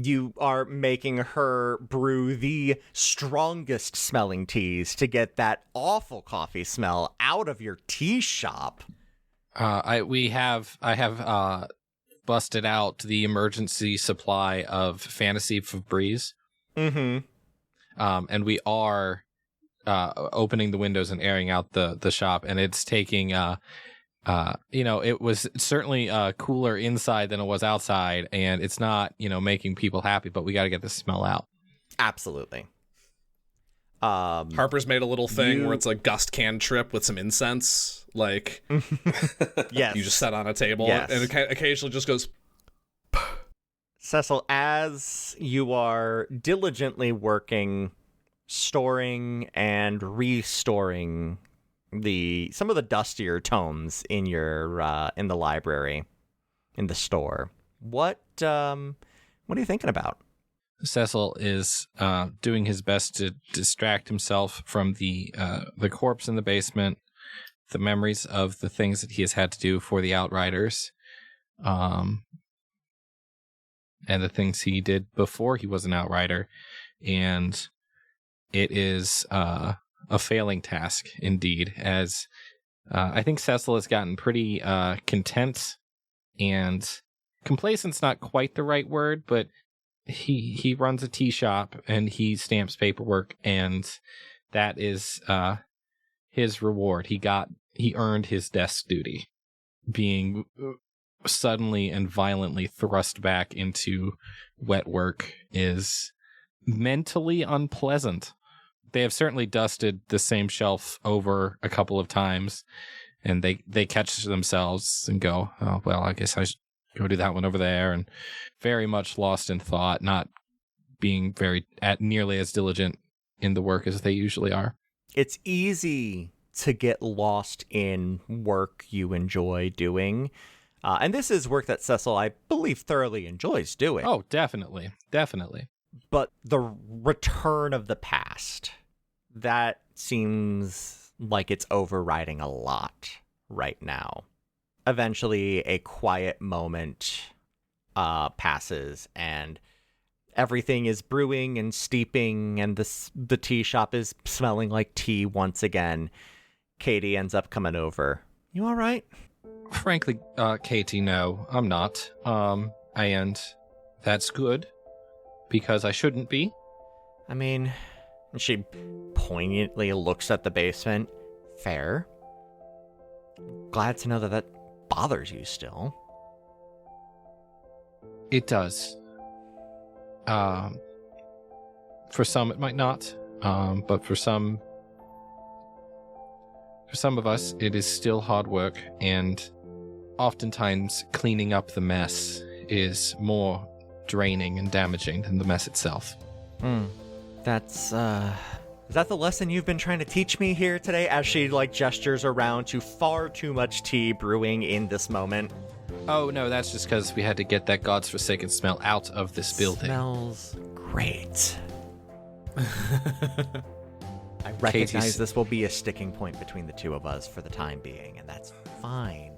You are making her brew the strongest smelling teas to get that awful coffee smell out of your tea shop. I have busted out the emergency supply of Fantasy Febreze. Mm-hmm. And we are opening the windows and airing out the shop, and it's taking it was certainly cooler inside than it was outside, and it's not making people happy, but we got to get the smell out. Absolutely. Harper's made a little thing where it's like gust cantrip with some incense, like yes, you just set on a table, yes. and it occasionally just goes. Cecil, as you are diligently working, storing and restoring some of the dustier tomes in your in the library, in the store, what are you thinking about? Cecil is doing his best to distract himself from the corpse in the basement, the memories of the things that he has had to do for the Outriders, and the things he did before he was an Outrider. And it is a failing task indeed, as I think Cecil has gotten pretty content, and complacent's not quite the right word, but he runs a tea shop and he stamps paperwork, and that is his reward. He earned his desk duty, being suddenly and violently thrust back into wet work is mentally unpleasant. They have certainly dusted the same shelf over a couple of times, and they catch themselves and go, oh, well, I guess I should go do that one over there, and very much lost in thought, not being nearly as diligent in the work as they usually are. It's easy to get lost in work you enjoy doing. And this is work that Cecil, I believe, thoroughly enjoys doing. Oh, definitely. Definitely. But the return of the past, that seems like it's overriding a lot right now. Eventually, a quiet moment passes, and everything is brewing and steeping, and the tea shop is smelling like tea once again. Katie ends up coming over. You all right? Frankly, Katie, no, I'm not. And that's good, because I shouldn't be. I mean, she poignantly looks at the basement. Fair. Glad to know that bothers you still. It does. For some, it might not. But for some of us, it is still hard work, and oftentimes cleaning up the mess is more draining and damaging than the mess itself. That's, is that the lesson you've been trying to teach me here today? As she, gestures around to far too much tea brewing in this moment. Oh, no, that's just because we had to get that God's forsaken smell out of this building. Smells great. I recognize this will be a sticking point between the two of us for the time being, and that's fine.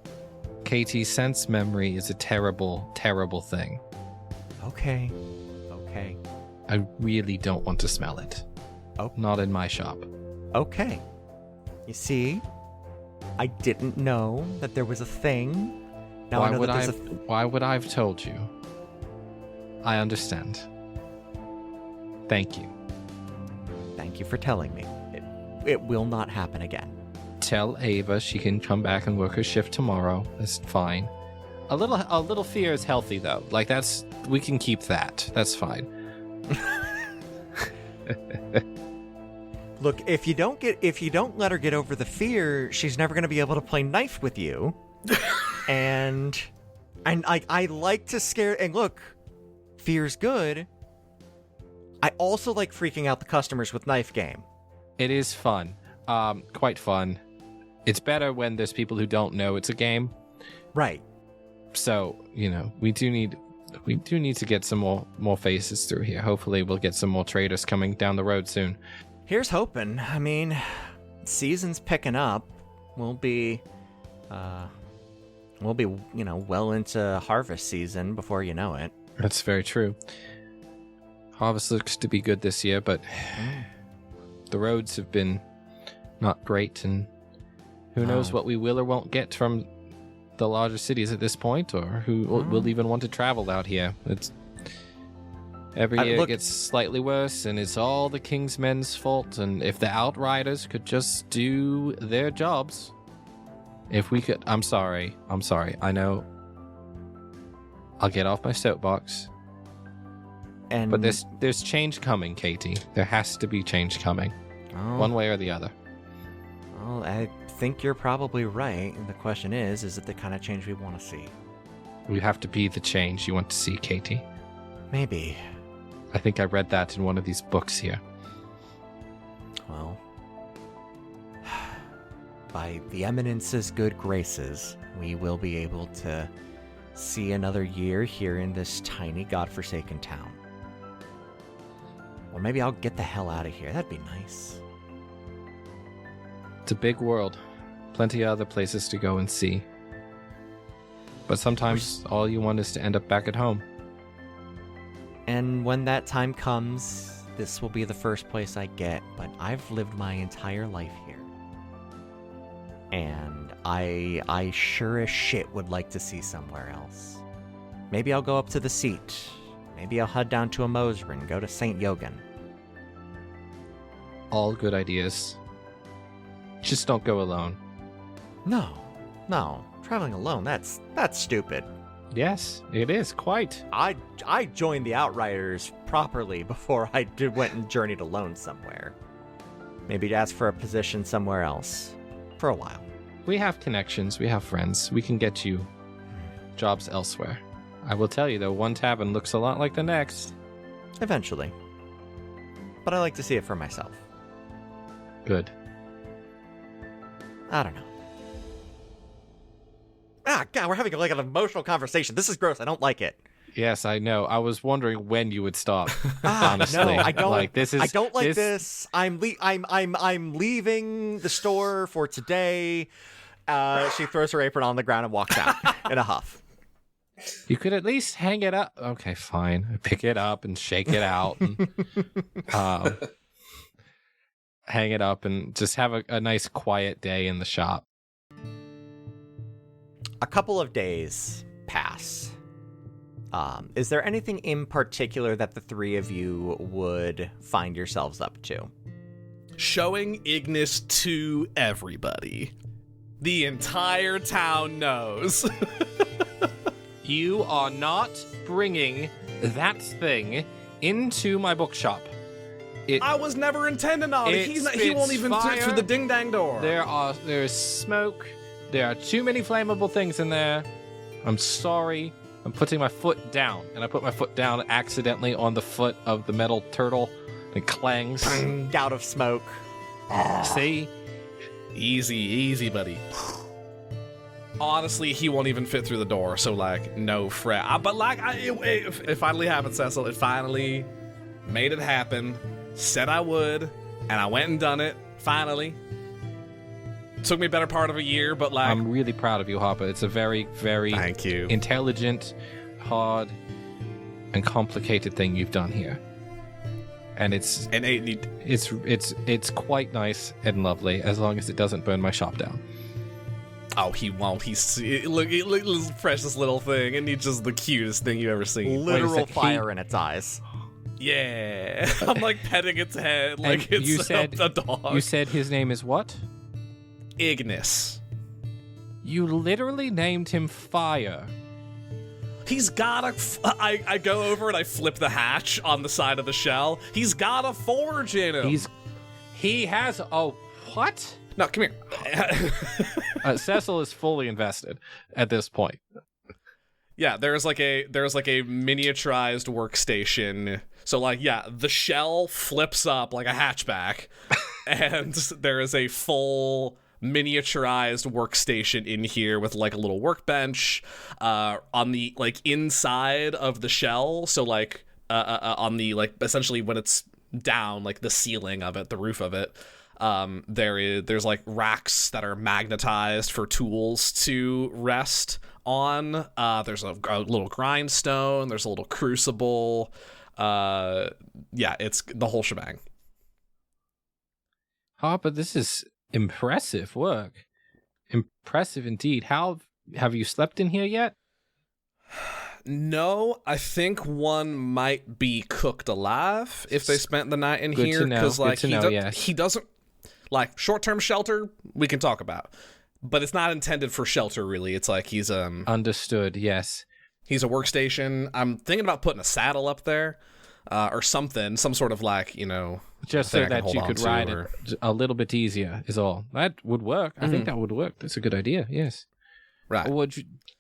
Katie, sense memory is a terrible, terrible thing. Okay. I really don't want to smell it. Oh. Not in my shop. Okay. You see, I didn't know that there was a thing. Now I know that there's Why would I have told you? I understand. Thank you. Thank you for telling me. It will not happen again. Tell Ava she can come back and work her shift tomorrow. That's fine. A little fear is healthy though. We can keep that. That's fine. Look, if you don't let her get over the fear, she's never going to be able to play knife with you. and I like to scare. And look, fear's good. I also like freaking out the customers with knife game. It is fun. Quite fun. It's better when there's people who don't know it's a game. Right. So, we do need to get some more faces through here. Hopefully we'll get some more traders coming down the road soon. Here's hoping. I mean, season's picking up. We'll be well into harvest season before you know it. That's very true. Harvest looks to be good this year, but the roads have been not great, and who knows what we will or won't get from the larger cities at this point, or who will even want to travel out here. It's every year it gets slightly worse, and it's all the King's Men's fault. And if the Outriders could just do their jobs, if we could, I'm sorry. I know. I'll get off my soapbox. But there's change coming, Katie. There has to be change coming, one way or the other. Well, I think you're probably right. The question is it the kind of change we want to see? We have to be the change you want to see, Katie. Maybe. I think I read that in one of these books here. Well, by the Eminence's good graces, we will be able to see another year here in this tiny godforsaken town. Or maybe I'll get the hell out of here. That'd be nice. It's a big world. Plenty of other places to go and see. But sometimes all you want is to end up back at home. And when that time comes, this will be the first place I get, but I've lived my entire life here. And I sure as shit would like to see somewhere else. Maybe I'll go up to the Seat. Maybe I'll head down to Amosra and go to St. Yogan. All good ideas. Just don't go alone. No. Traveling alone, that's stupid. Yes, it is, quite. I joined the Outriders properly before I went and journeyed alone somewhere. Maybe to ask for a position somewhere else. For a while. We have connections, we have friends. We can get you jobs elsewhere. I will tell you, though, one tavern looks a lot like the next. Eventually. But I like to see it for myself. Good. I don't know. Ah, God, we're having like an emotional conversation. This is gross. I don't like it. Yes, I know. I was wondering when you would stop. Honestly, no, I don't. like this. I don't like this. I'm leaving the store for today. She throws her apron on the ground and walks out in a huff. You could at least hang it up. Okay, fine. Pick it up and shake it out. And, hang it up and just have a nice quiet day in the shop. A couple of days pass. Is there anything in particular that the three of you would find yourselves up to? Showing Ignis to everybody. The entire town knows. You are not bringing that thing into my bookshop. I was never intending on it. He won't even fit through the ding-dang door. There is smoke. There are too many flammable things in there. I'm sorry. I'm putting my foot down. And I put my foot down accidentally on the foot of the metal turtle. It clangs. Out of smoke. See? Easy, buddy. Honestly, he won't even fit through the door, so, like, no fret. But, like, it finally happened, Cecil. It finally made it happen. Said I would, and I went and done it, finally. Took me a better part of a year, but, like... I'm really proud of you, Harper. It's a very, very Thank you. Intelligent, hard, and complicated thing you've done here. And it's quite nice and lovely, as long as it doesn't burn my shop down. Oh, he won't. Look, this precious little thing, and he's just the cutest thing you've ever seen. Literal fire in its eyes. Yeah. I'm, like, petting its head like it's a dog. You said his name is what? Ignis. You literally named him Fire. He's got I go over and I flip the hatch on the side of the shell. He's got a forge in him. He has a what? No, come here. Cecil is fully invested at this point. Yeah, there's like a miniaturized workstation. So, like, yeah, the shell flips up like a hatchback, and there is a full miniaturized workstation in here with, like, a little workbench on the, like, inside of the shell. So, like, on the, like, essentially when it's down, like, the ceiling of it, the roof of it, there's like racks that are magnetized for tools to rest on. There's a little grindstone. There's a little crucible. Yeah, it's the whole shebang. Harper, this is impressive work. Impressive indeed. How have you slept in here yet? No, I think one might be cooked alive if they spent the night in here. Because, like, he doesn't, like, short-term shelter we can talk about, but it's not intended for shelter really. It's like he's understood. Yes, he's a workstation. I'm thinking about putting a saddle up there, or something, some sort of, like, you know, just so that you could ride it a little bit easier. Is all that would work. I think that would work. That's a good idea. Yes. Right.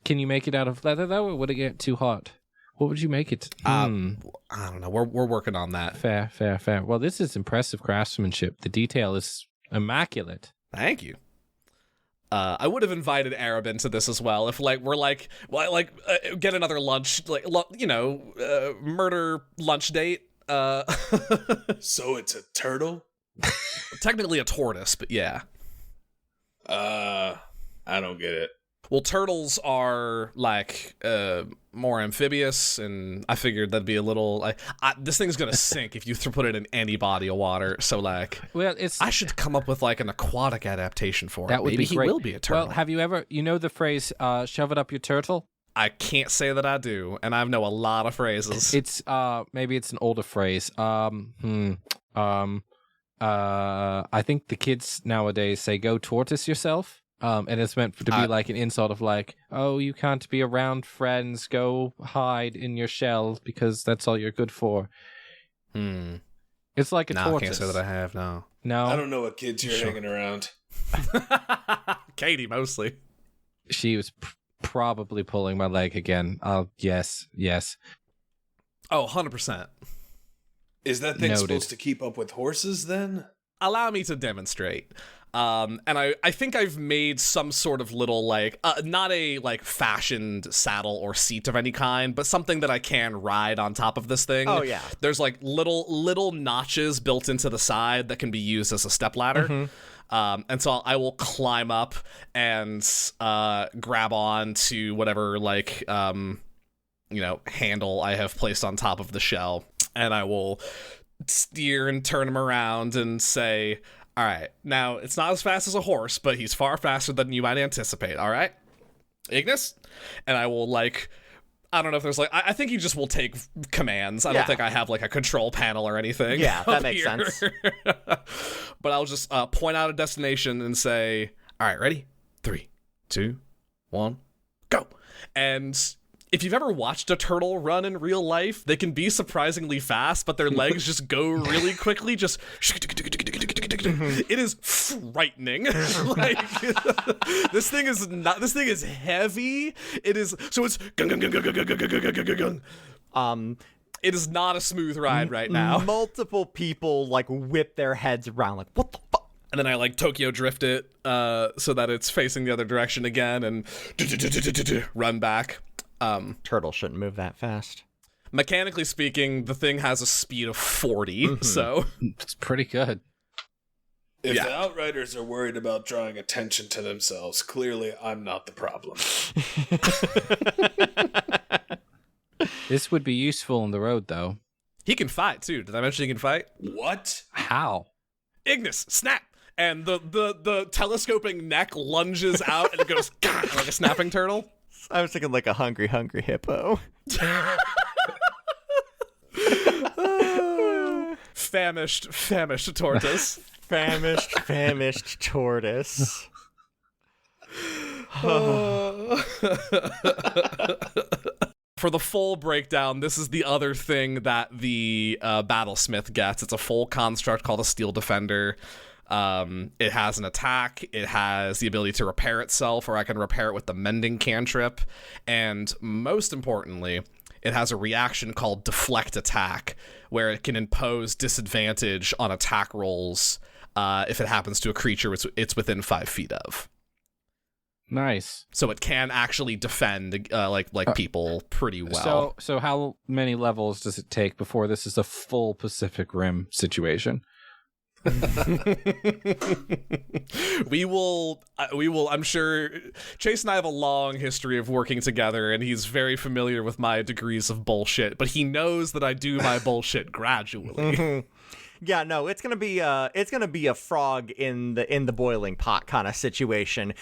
Can you make it out of leather, though, or would it get too hot? What would you make it? I don't know. We're working on that. Fair. Well, this is impressive craftsmanship. The detail is immaculate. Thank you. I would have invited Arabin to this as well. If, like, we're like, well, like, get another lunch, like, you know, murder lunch date. So it's a turtle? Technically a tortoise, but yeah. I don't get it. Well, turtles are like more amphibious, and I figured that'd be a little like this thing's gonna sink if you put it in any body of water. So like, Well, I should come up with like an aquatic adaptation for it. that would Maybe be great. He will be a turtle. Well, have you ever, the phrase, shove it up your turtle? I can't say that I do, and I know a lot of phrases. It's, maybe it's an older phrase. I think the kids nowadays say, go tortoise yourself. And it's meant to be like an insult of like, oh, you can't be around friends. Go hide in your shell because that's all you're good for. It's like a tortoise. I can't say that I have, no. No. I don't know what kids you're hanging around. Katie, mostly. She was probably pulling my leg again. Yes. Oh, 100%. Is that thing Noted. supposed to keep up with horses then? Allow me to demonstrate. And I think I've made some sort of little like not a like fashioned saddle or seat of any kind, but something that I can ride on top of this thing. Oh, yeah. There's like little notches built into the side that can be used as a stepladder. And so I will climb up and grab on to whatever like handle I have placed on top of the shell, and I will steer and turn him around and say, all right, now it's not as fast as a horse, but he's far faster than you might anticipate. All right, Ignis? And I will like, I don't know if there's like, I think he just will take commands. I don't think I have like a control panel or anything. Yeah, that makes here. sense. But I'll just point out a destination and say, all right, ready? 3, 2, 1, go. And if you've ever watched a turtle run in real life, they can be surprisingly fast, but their legs just go really quickly. Just it is frightening. Like this thing is heavy. It is so it's it is not a smooth ride right now. Multiple people like whip their heads around like, what the fuck? And then I like Tokyo drift it so that it's facing the other direction again and run back. Turtle shouldn't move that fast. Mechanically speaking, the thing has a speed of 40, so It's pretty good. If the Outriders are worried about drawing attention to themselves, clearly I'm not the problem. This would be useful on the road, though. he can fight too. Did I mention he can fight? What? How? Ignis, snap! And the telescoping neck lunges out and it goes like a snapping turtle. I was thinking like a hungry hippo. Famished tortoise. Famished tortoise. For the full breakdown, this is the other thing that the battlesmith gets. It's a full construct called a steel defender. It has an attack. It has the ability to repair itself, or I can repair it with the mending cantrip. And most importantly, it has a reaction called deflect attack, where it can impose disadvantage on attack rolls if it happens to a creature it's within 5 feet of. Nice. So it can actually defend like people pretty well. So how many levels does it take before this is a full Pacific Rim situation? we will I'm sure Chase and I have a long history of working together, and he's very familiar with my degrees of bullshit, but he knows that I do my bullshit gradually. Yeah, no, it's gonna be a frog in the boiling pot kind of situation.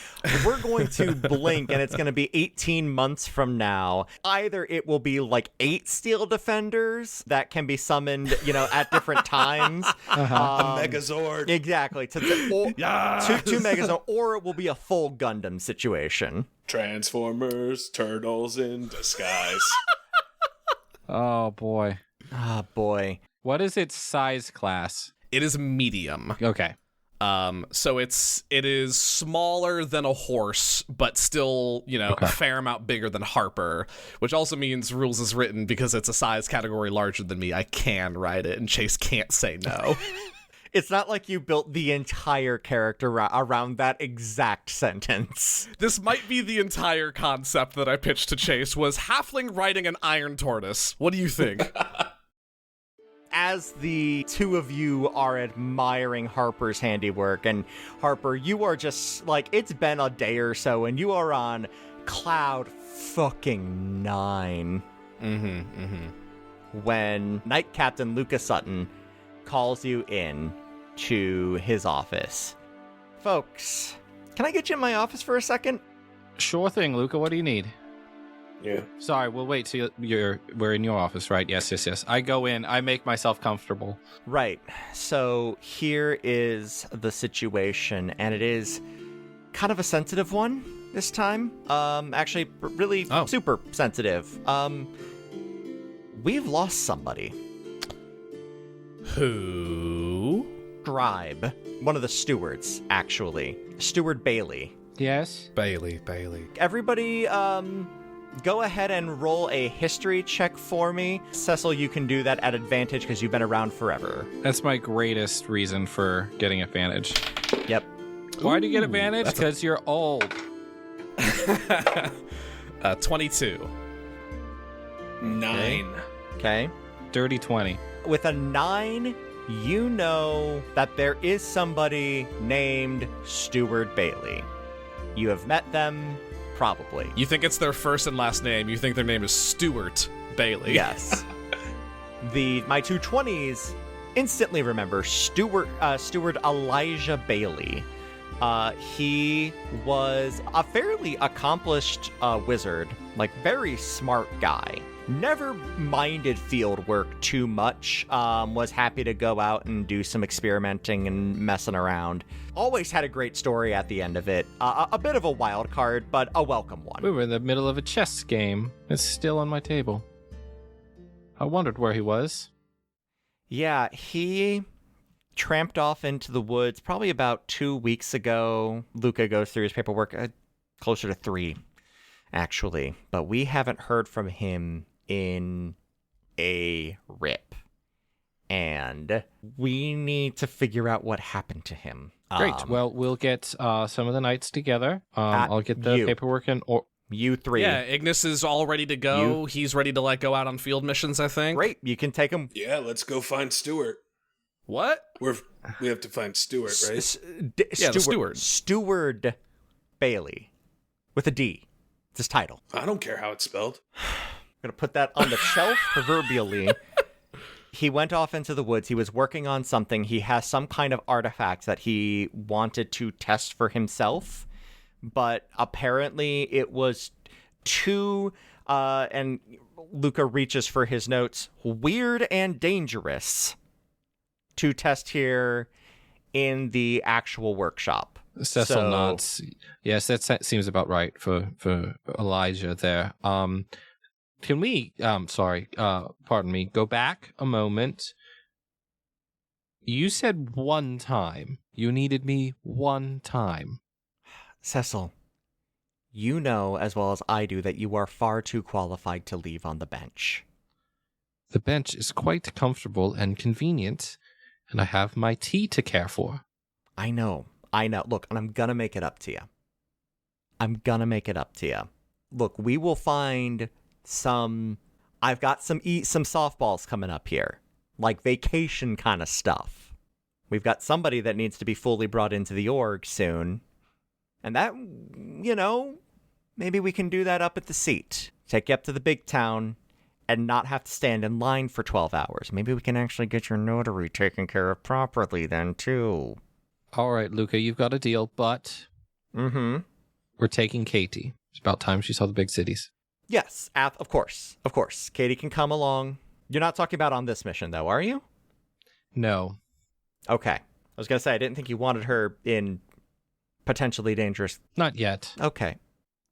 We're going to blink, and it's gonna be 18 months from now. Either it will be like 8 steel defenders that can be summoned, at different times. A Megazord. Exactly. Two Megazord, or it will be a full Gundam situation. Transformers, turtles in disguise. Oh boy. Ah, boy. What is its size class? It is medium. Okay. So it is smaller than a horse, but still, a fair amount bigger than Harper, which also means rules is written because it's a size category larger than me. I can ride it, and Chase can't say no. It's not like you built the entire character around that exact sentence. This might be the entire concept that I pitched to Chase was halfling riding an iron tortoise. What do you think? as the two of you are admiring Harper's handiwork, and Harper, you are just like, it's been a day or so, and you are on cloud fucking 9. When Knight Captain Lucas Sutton calls you in to his office. Folks, can I get you in my office for a second? Sure thing, Luca. What do you need? Yeah. Sorry, we'll wait till we're in your office, right? Yes. I go in, I make myself comfortable. Right. So here is the situation, and it is kind of a sensitive one this time. Actually, really super sensitive. We've lost somebody. Who? Scribe. One of the stewards, actually. Steward Bailey. Yes? Bailey. Everybody, go ahead and roll a history check for me. Cecil, you can do that at advantage because you've been around forever. That's my greatest reason for getting advantage. Yep. Why do you get advantage? Because you're old. 22. 9. Okay. Dirty 20. With a 9, you know that there is somebody named Steward Bailey. You have met them, probably. You think it's their first and last name. You think their name is Stuart Bailey. Yes. My two 20s instantly remember Steward Elijah Bailey. He was a fairly accomplished wizard, like very smart guy. Never minded field work too much, was happy to go out and do some experimenting and messing around. Always had a great story at the end of it. A bit of a wild card, but a welcome one. We were in the middle of a chess game. It's still on my table. I wondered where he was. Yeah, he tramped off into the woods probably about 2 weeks ago. Luca goes through his paperwork, closer to 3, actually. But we haven't heard from him in a rip. And we need to figure out what happened to him. Great. Well, we'll get some of the knights together. I'll get the paperwork in. You 3. Yeah, Ignis is all ready to go. He's ready to go out on field missions, I think. Great. You can take him. Yeah, let's go find Stuart. What? We have to find Stuart, right? The steward. Steward Bailey. With a D. It's his title. I don't care how it's spelled. I'm going to put that on the shelf, proverbially. He went off into the woods. He was working on something. He has some kind of artifact that he wanted to test for himself. But apparently it was too, and Luca reaches for his notes, weird and dangerous to test here in the actual workshop. Cecil nods. Yes, that seems about right for Elijah there. Can we, pardon me, go back a moment? You said one time. You needed me one time. Cecil, you know as well as I do that you are far too qualified to leave on the bench. The bench is quite comfortable and convenient, and I have my tea to care for. I know. Look, and I'm gonna make it up to you. Look, we will find I've got some softballs coming up here. Like vacation kind of stuff. We've got somebody that needs to be fully brought into the org soon. And that, maybe we can do that up at the seat. Take you up to the big town and not have to stand in line for 12 hours. Maybe we can actually get your notary taken care of properly then, too. All right, Luca, you've got a deal, but we're taking Katie. It's about time she saw the big cities. Yes, of course. Katie can come along. You're not talking about on this mission, though, are you? No. Okay. I was going to say, I didn't think you wanted her in potentially dangerous. Not yet. Okay.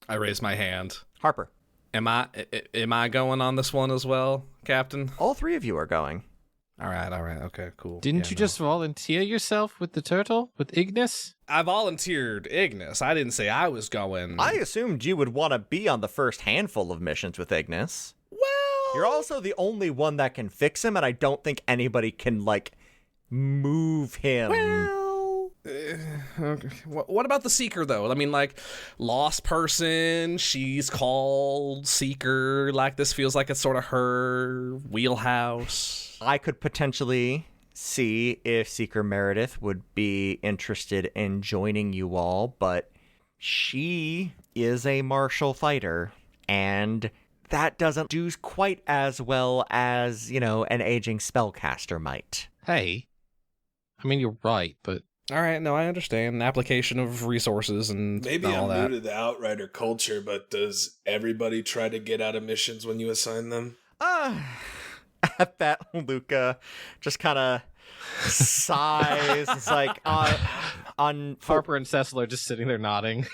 I raise my hand. Harper. Am I going on this one as well, Captain? All 3 of you are going. All right. Okay, cool. Didn't you just volunteer yourself with the turtle? With Ignis? I volunteered Ignis. I didn't say I was going. I assumed you would want to be on the first handful of missions with Ignis. Well, You're also the only one that can fix him, and I don't think anybody can, move him. Well, Okay. What about the Seeker, though? I mean, like, lost person, she's called Seeker. Like, this feels like it's sort of her wheelhouse. I could potentially see if Seeker Meredith would be interested in joining you all, but she is a martial fighter, and that doesn't do quite as well as, an aging spellcaster might. Hey, I mean, you're right, but... All right, no, I understand. Application of resources and Maybe all I'm that. new to the Outrider culture, but does everybody try to get out of missions when you assign them? At that, Luca just kind of sighs. It's like, on Harper and Cecil are just sitting there nodding.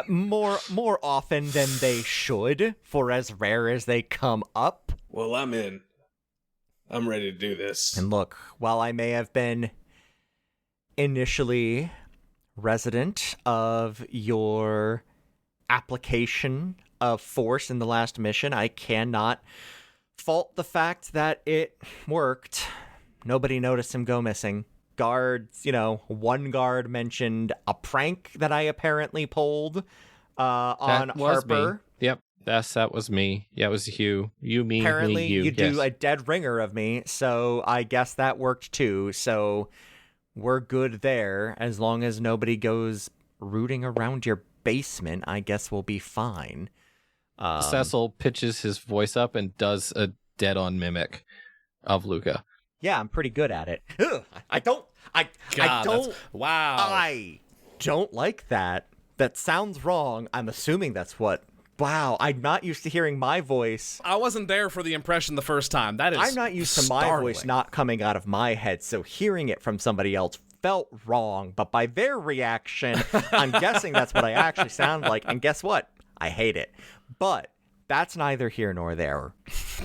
more often than they should, for as rare as they come up. Well, I'm in. I'm ready to do this. And look, while I may have been initially resident of your application of force in the last mission, I cannot fault the fact that it worked. Nobody noticed him go missing. Guards, one guard mentioned a prank that I apparently pulled on That was Harper. me. Yep, that was me. Yeah, it was you. You, me, Apparently, me, you. you do yes. a dead ringer of me, so I guess that worked too. So we're good there. As long as nobody goes rooting around your basement, I guess we'll be fine. Cecil pitches his voice up and does a dead-on mimic of Luca. Yeah, I'm pretty good at it. Ugh, I don't Wow. I don't like that. That sounds wrong. I'm assuming that's what. Wow, I'm not used to hearing my voice. I wasn't there for the impression the first time. That is I'm not used to my startling. voice not coming out of my head, so hearing it from somebody else felt wrong. But by their reaction, I'm guessing that's what I actually sound like. And guess what? I hate it. But that's neither here nor there.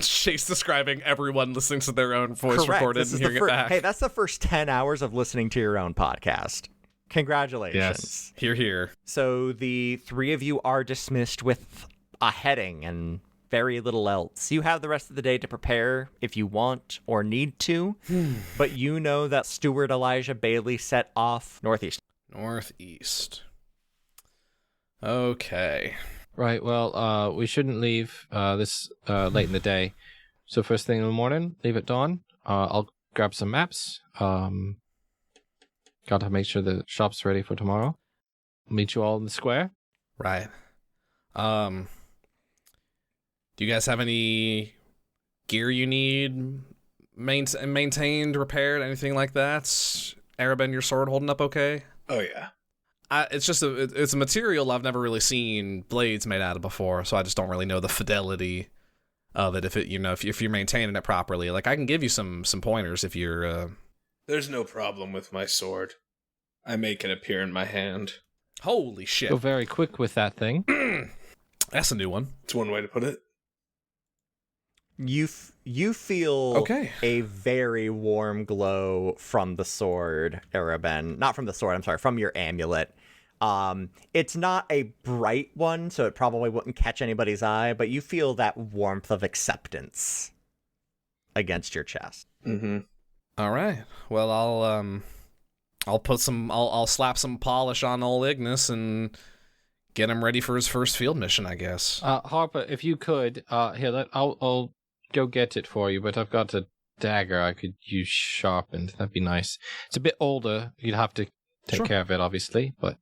Chase describing everyone listening to their own voice Correct. recorded This and is hearing it back. Hey, that's the first 10 hours of listening to your own podcast. Congratulations. Yes. Here. So the three of you are dismissed with a heading and very little else. You have the rest of the day to prepare if you want or need to, but you know that Steward Elijah Bailey set off northeast. Northeast. Okay. Right, well, we shouldn't leave this late in the day. So first thing in the morning, leave at dawn. I'll grab some maps. Got to make sure the shop's ready for tomorrow. Meet you all in the square. Right. Do you guys have any gear you need maintained, repaired, anything like that? Arabin, your sword holding up okay? Oh, yeah. It's just it's a material I've never really seen blades made out of before, so I just don't really know the fidelity of it. If you're maintaining it properly, like I can give you some pointers if you're. There's no problem with my sword. I make it appear in my hand. Holy shit! Go very quick with that thing. That's a new one. It's one way to put it. You feel Okay. a very warm glow from the sword, Arabin. Not from the sword, I'm sorry, from your amulet. It's not a bright one, so it probably wouldn't catch anybody's eye, but you feel that warmth of acceptance against your chest. Mm-hmm. All right. Well, I'll slap some polish on old Ignis and get him ready for his first field mission, I guess. Harper, if you could, I'll go get it for you, but I've got a dagger I could use sharpened. That'd be nice. It's a bit older. You'd have to take Sure. care of it, obviously, but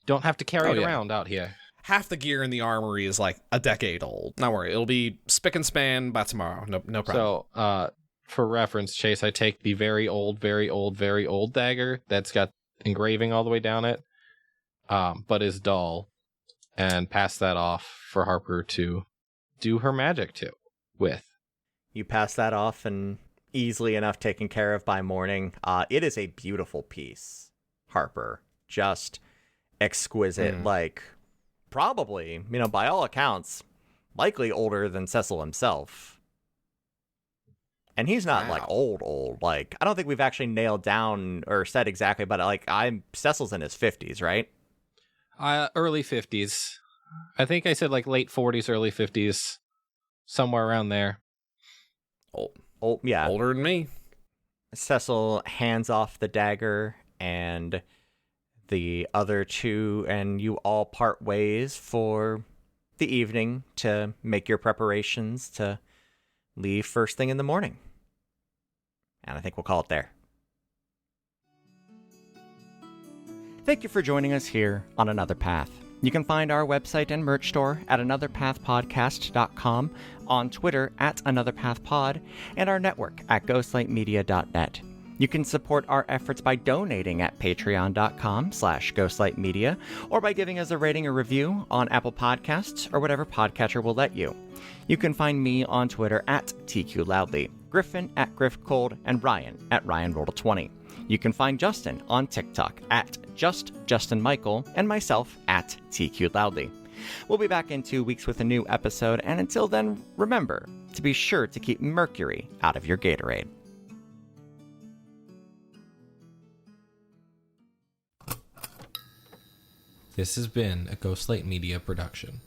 don't have to carry Oh, it yeah. around out here. Half the gear in the armory is like a decade old. Not worry, it'll be spick and span by tomorrow. No problem. So, for reference, Chase, I take the very old dagger that's got engraving all the way down it, but is dull, and pass that off for Harper to do her magic with. You pass that off and easily enough taken care of by morning. It is a beautiful piece, Harper. Just exquisite. Like, probably, by all accounts, likely older than Cecil himself. And he's not like old. Like, I don't think we've actually nailed down or said exactly, but like Cecil's in his 50s, right? Early 50s. I think I said like late 40s, early 50s, somewhere around there. Yeah. Older than me. Cecil hands off the dagger and the other two and you all part ways for the evening to make your preparations to leave first thing in the morning. And I think we'll call it there. Thank you for joining us here on Another Path. You can find our website and merch store at anotherpathpodcast.com, on Twitter at anotherpathpod, and our network at ghostlightmedia.net. You can support our efforts by donating at patreon.com/ghostlightmedia, or by giving us a rating or review on Apple Podcasts or whatever podcatcher will let you. You can find me on Twitter at TQLoudly, Griffin at GriffCold, and Ryan at RyanRoll20. You can find Justin on TikTok at JustJustinMichael, and myself at TQLoudly. We'll be back in 2 weeks with a new episode, and until then, remember to be sure to keep mercury out of your Gatorade. This has been a Ghostlight Media production.